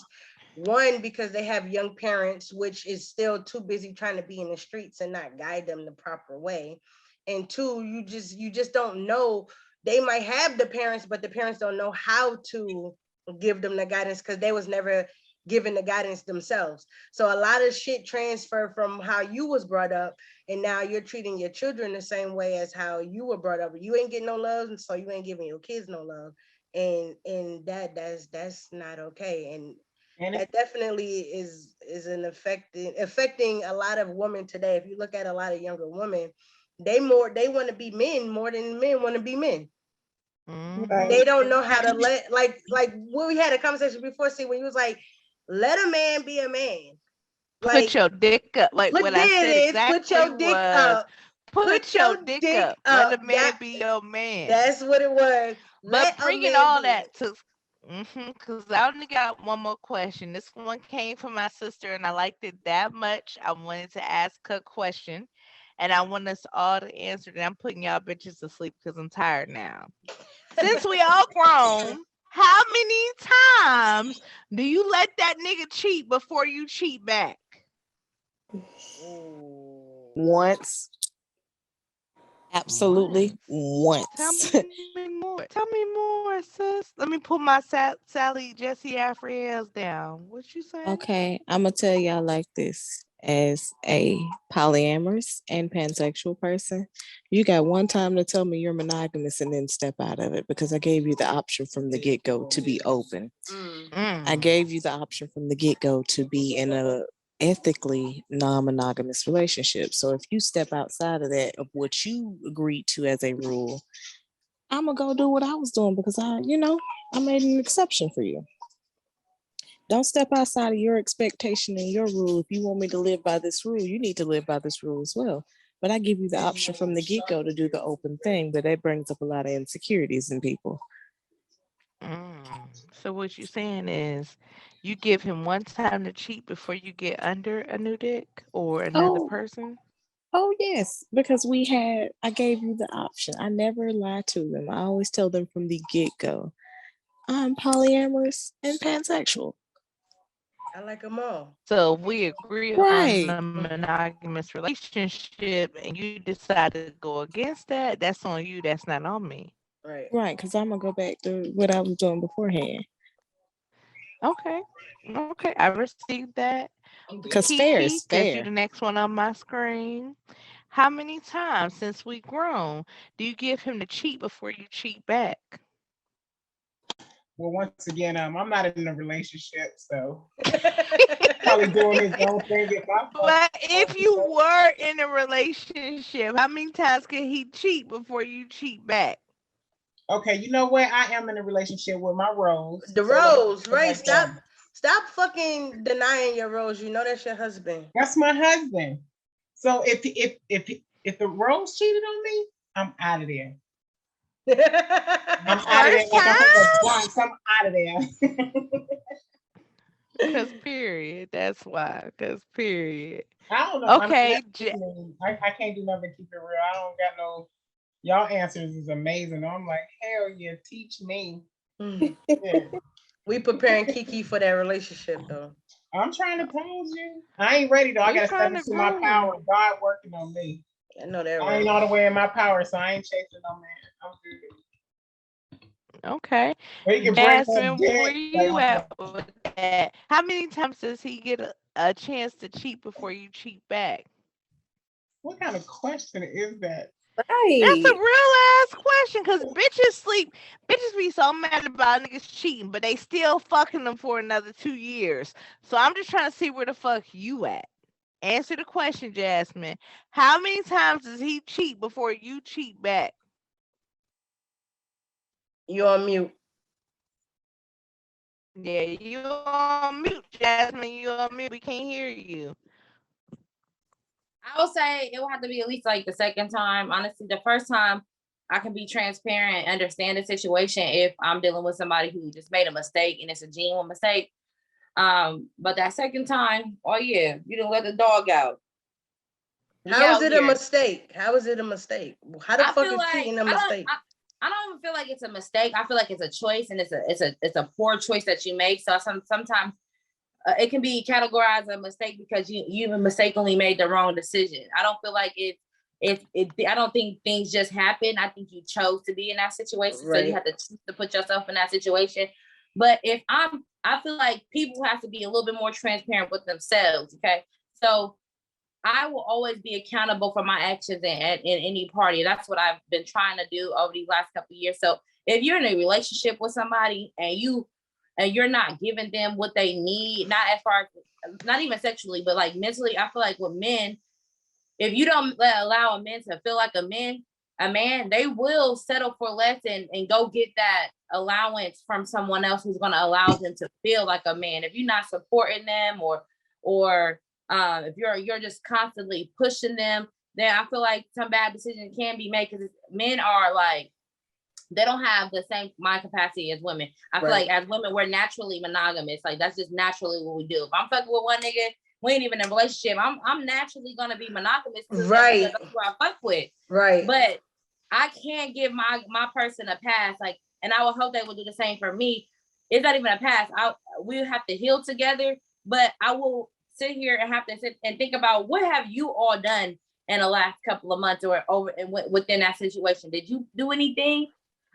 One, because they have young parents, which is still too busy trying to be in the streets and not guide them the proper way. And two, you just don't know. They might have the parents, but the parents don't know how to give them the guidance because they was never given the guidance themselves. So a lot of shit transfer from how you was brought up, and now you're treating your children the same way as how you were brought up. You ain't getting no love, and so you ain't giving your kids no love, and that's not okay. And that definitely is affecting a lot of women today. If you look at a lot of younger women, they want to be men more than men want to be men. Mm-hmm. They don't know how to let like when we had a conversation before, see, when you was like, let a man be a man. Like, put your dick up. Like what I said exactly put your dick up. Put your dick up. Let a man be your man. That's what it was. But bringing all that to, because I only got one more question. This one came from my sister, and I liked it that much. I wanted to ask her a question, and I want us all to answer it. I'm putting y'all bitches to sleep because I'm tired now. Since we all grown, how many times do you let that nigga cheat before you cheat back? Once. Absolutely once. Tell me more, sis. Let me pull my Sally Jesse Afriels down. What you say? Okay, I'm gonna tell y'all like this. as a polyamorous and pansexual person, you got one time to tell me you're monogamous and then step out of it, because I gave you the option from the get-go to be open. I gave you the option from the get-go to be in a ethically non-monogamous relationship. So if you step outside of that, of what you agreed to as a rule, I'm gonna go do what I was doing because I made an exception for you. Don't step outside of your expectation and your rule. If you want me to live by this rule, you need to live by this rule as well. But I give you the option from the get-go to do the open thing, but that brings up a lot of insecurities in people. So what you're saying is you give him one time to cheat before you get under a new dick or another Oh, person? oh yes, because I gave you the option. I never lie to them. I always tell them from the get-go, I'm polyamorous and pansexual. I like them all. So if we agree on Right. a monogamous relationship and you decide to go against that, that's on you. That's not on me. Right. Right, because I'm gonna go back to what I was doing beforehand. Okay. Okay. I received that. Because fair Kiki, is because you fair. the next one on my screen. How many times since we grown do you give him to cheat before you cheat back? Well, once again, I'm not in a relationship, so probably doing his own thing. But if you were in a relationship, how many times can he cheat before you cheat back? Okay, you know what? I am in a relationship with my Rose. The so Rose, right? like that. Stop fucking denying your Rose. You know that's your husband. That's my husband. So if the Rose cheated on me, I'm out of there. I'm out of there. Like I'm out of there. Because period. That's why. Because period. I don't know. Okay. I can't do nothing to keep it real. I don't got no. Y'all answers is amazing. I'm like, hell yeah, teach me. Yeah. We preparing Kiki for that relationship though. I'm trying to pose you. I ain't ready though. I gotta step into my power. God working on me. I know that. I ain't all the way in my power, so I ain't chasing no man. I'm good. Okay. Jasmine, where you at with that? How many times does he get a chance to cheat before you cheat back? What kind of question is that? That's a real ass question because bitches be so mad about niggas cheating, but they still fucking them for another 2 years. So I'm just trying to see where the fuck you at. Answer the question, Jasmine. How many times does he cheat before you cheat back? You on mute. Yeah, you on mute, Jasmine. You on mute. We can't hear you. I would say it will have to be at least like the second time. Honestly, the first time I can be transparent and understand the situation if I'm dealing with somebody who just made a mistake and it's a genuine mistake. But that second time, oh yeah, you didn't let the dog out. How is it a mistake? How is it a mistake? How the fuck is cheating a mistake? I don't even feel like it's a mistake. I feel like it's a choice, and it's a poor choice that you make. So sometimes it can be categorized as a mistake because you even mistakenly made the wrong decision. I don't feel like I don't think things just happen. I think you chose to be in that situation, right. So you have to choose to put yourself in that situation. But I feel like people have to be a little bit more transparent with themselves. Okay, so I will always be accountable for my actions in any party. That's what I've been trying to do over these last couple of years. So if you're in a relationship with somebody and you're not giving them what they need, not as far as, not even sexually, but like mentally, I feel like with men, if you don't allow a man to feel like a man, they will settle for less and go get that allowance from someone else who's going to allow them to feel like a man. If you're not supporting them or if you're just constantly pushing them, then I feel like some bad decisions can be made because men are like, they don't have the same mind capacity as women. I feel like as women, we're naturally monogamous. Like that's just naturally what we do. If I'm fucking with one nigga, we ain't even in a relationship. I'm naturally gonna be monogamous. Right. That's who I fuck with. Right. But I can't give my person a pass. Like, and I would hope they would do the same for me. It's not even a pass. We have to heal together. But I will sit here and have to sit and think about what have you all done in the last couple of months or over within that situation. Did you do anything?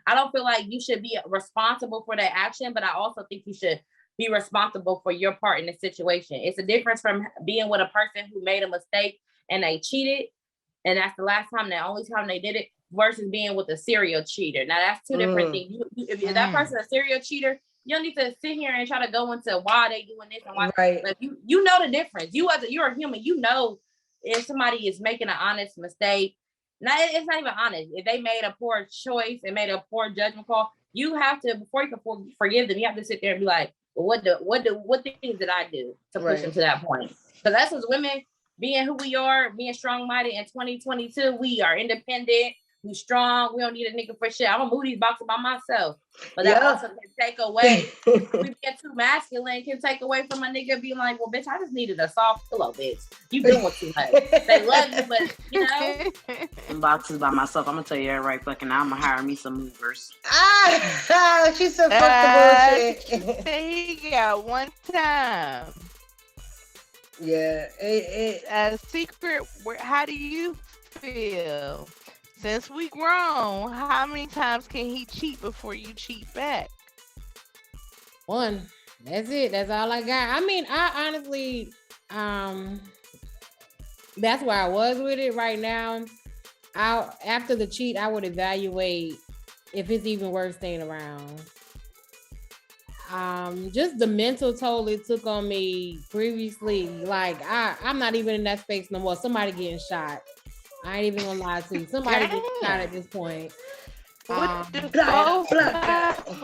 I don't feel like you should be responsible for that action, but I also think you should be responsible for your part in the situation. It's a difference from being with a person who made a mistake and they cheated, and that's the last time, the only time they did it, versus being with a serial cheater. Now that's two different things. If that person a serial cheater, you don't need to sit here and try to go into why they doing this and why. Right. But you know the difference. You're a human. You know if somebody is making an honest mistake. Now it's not even honest. If they made a poor choice and made a poor judgment call, you have to, before you can forgive them, you have to sit there and be like, well, what things did I do to push them to that point? Because that's as women, being who we are, being strong-minded in 2022, we are independent, we strong, we don't need a nigga for shit. I'm gonna move these boxes by myself. But that also can take away, we get too masculine, can take away from a nigga being like, well, bitch, I just needed a soft pillow, bitch. You doing too much. They love you, but you know. Boxes by myself. I'm gonna tell you that right fucking now. I'm gonna hire me some movers. She's so fucked bullshit. He got one time. Yeah. A secret. How do you feel? Since we grown, how many times can he cheat before you cheat back? One. That's it. That's all I got. I mean, I honestly, that's where I was with it right now. After the cheat, I would evaluate if it's even worth staying around. Just the mental toll it took on me previously. Like I'm not even in that space no more. Somebody getting shot. I ain't even gonna lie to you. Somebody getting shot at this point. What the fuck for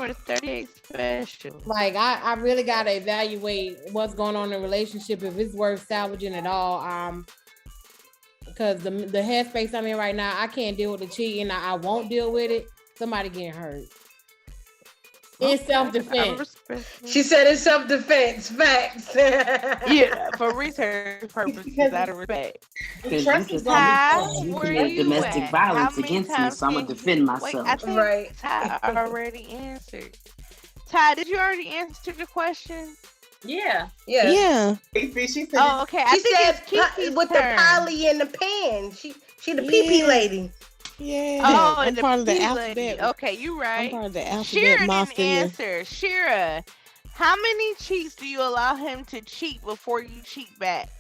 the 38 special? Like I really gotta evaluate what's going on in the relationship, if it's worth salvaging at all. Because the headspace I'm in right now, I can't deal with the cheating. I won't deal with it. Somebody getting hurt. It's self-defense. She said it's self-defense. Facts. Yeah, for research purposes, out of respect. You had domestic violence against me, so I'm gonna defend myself. Wait, I think Ty already answered. Ty, did you already answer the question? Yeah. Yeah. She said, oh, okay. She said with the poly in the pen. She the pee lady. Yeah. Oh, I'm part of the alphabet. Okay, you're right. I'm part of the alphabet Shira mafia. didn't answer. Shira, how many cheats do you allow him to cheat before you cheat back?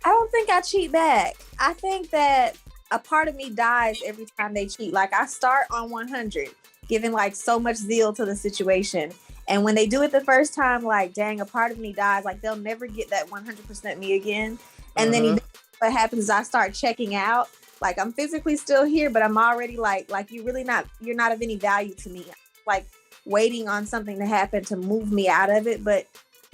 I don't think I cheat back. I think that a part of me dies every time they cheat. Like I start on 100, giving like so much zeal to the situation. And when they do it the first time, like, dang, a part of me dies. Like they'll never get that 100% me again. And then what happens is I start checking out. Like I'm physically still here, but I'm already like you're not of any value to me. Like waiting on something to happen to move me out of it. But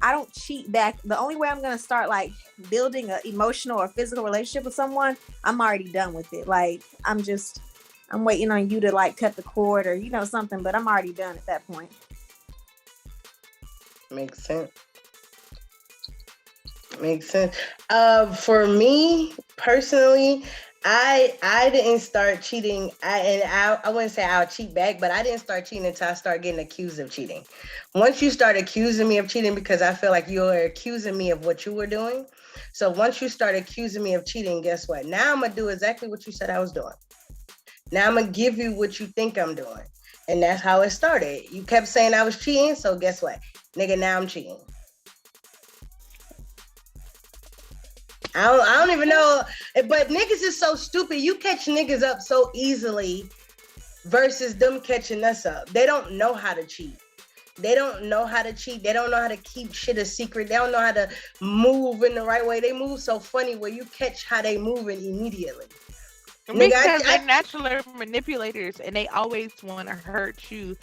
I don't cheat back. The only way I'm going to start like building an emotional or physical relationship with someone, I'm already done with it. Like I'm waiting on you to like cut the cord or, something, but I'm already done at that point. Makes sense. For me personally, I didn't start cheating. I wouldn't say I'll cheat back, but I didn't start cheating until I started getting accused of cheating. Once you start accusing me of cheating, because I feel like you're accusing me of what you were doing. So once you start accusing me of cheating, guess what? Now I'm going to do exactly what you said I was doing. Now I'm going to give you what you think I'm doing. And that's how it started. You kept saying I was cheating, so guess what? Nigga, now I'm cheating. I don't even know, but niggas is so stupid. You catch niggas up so easily versus them catching us up. They don't know how to cheat. They don't know how to cheat. They don't know how to keep shit a secret. They don't know how to move in the right way. They move so funny where you catch how they moving immediately. Because they're natural manipulators and they always want to hurt you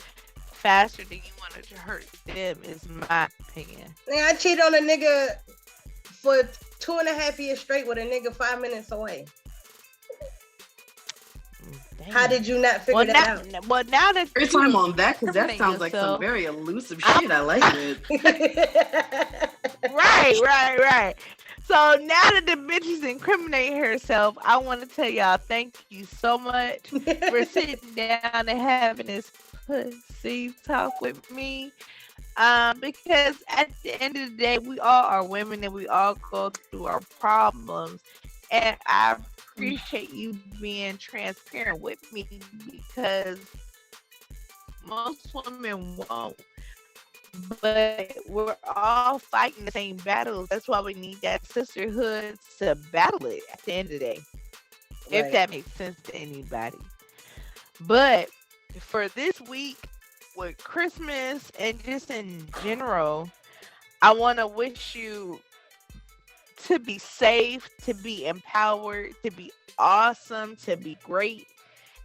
faster than you want to hurt them, is my opinion. I cheated on a nigga for 2.5 years straight with a nigga 5 minutes away. Damn. How did you not figure that out? Well, now that every time on that, because that sounds like some very elusive shit. I like it. Right. So now that the bitch is incriminating herself, I want to tell y'all thank you so much for sitting down and having this pussy talk with me. Because at the end of the day, we all are women and we all go through our problems. And I appreciate you being transparent with me because most women won't. but we're all fighting the same battles. That's why we need that sisterhood to battle it at the end of the day, if Right. that makes sense to anybody. But for this week, with Christmas and just in general, I want to wish you to be safe, to be empowered, to be awesome, to be great.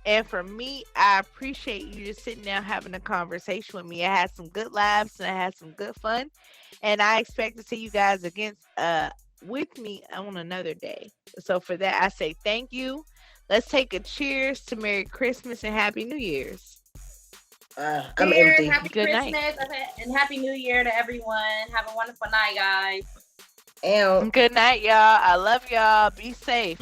And for me, I appreciate you just sitting down having a conversation with me. I had some good laughs and I had some good fun. And I expect to see you guys against with me on another day. So for that, I say thank you. Let's take a cheers to Merry Christmas and Happy New Year's. I'm Cheers, empty. happy Good night. Christmas and happy New Year to everyone. Have a wonderful night, guys. And Good night, y'all. I love y'all. Be safe.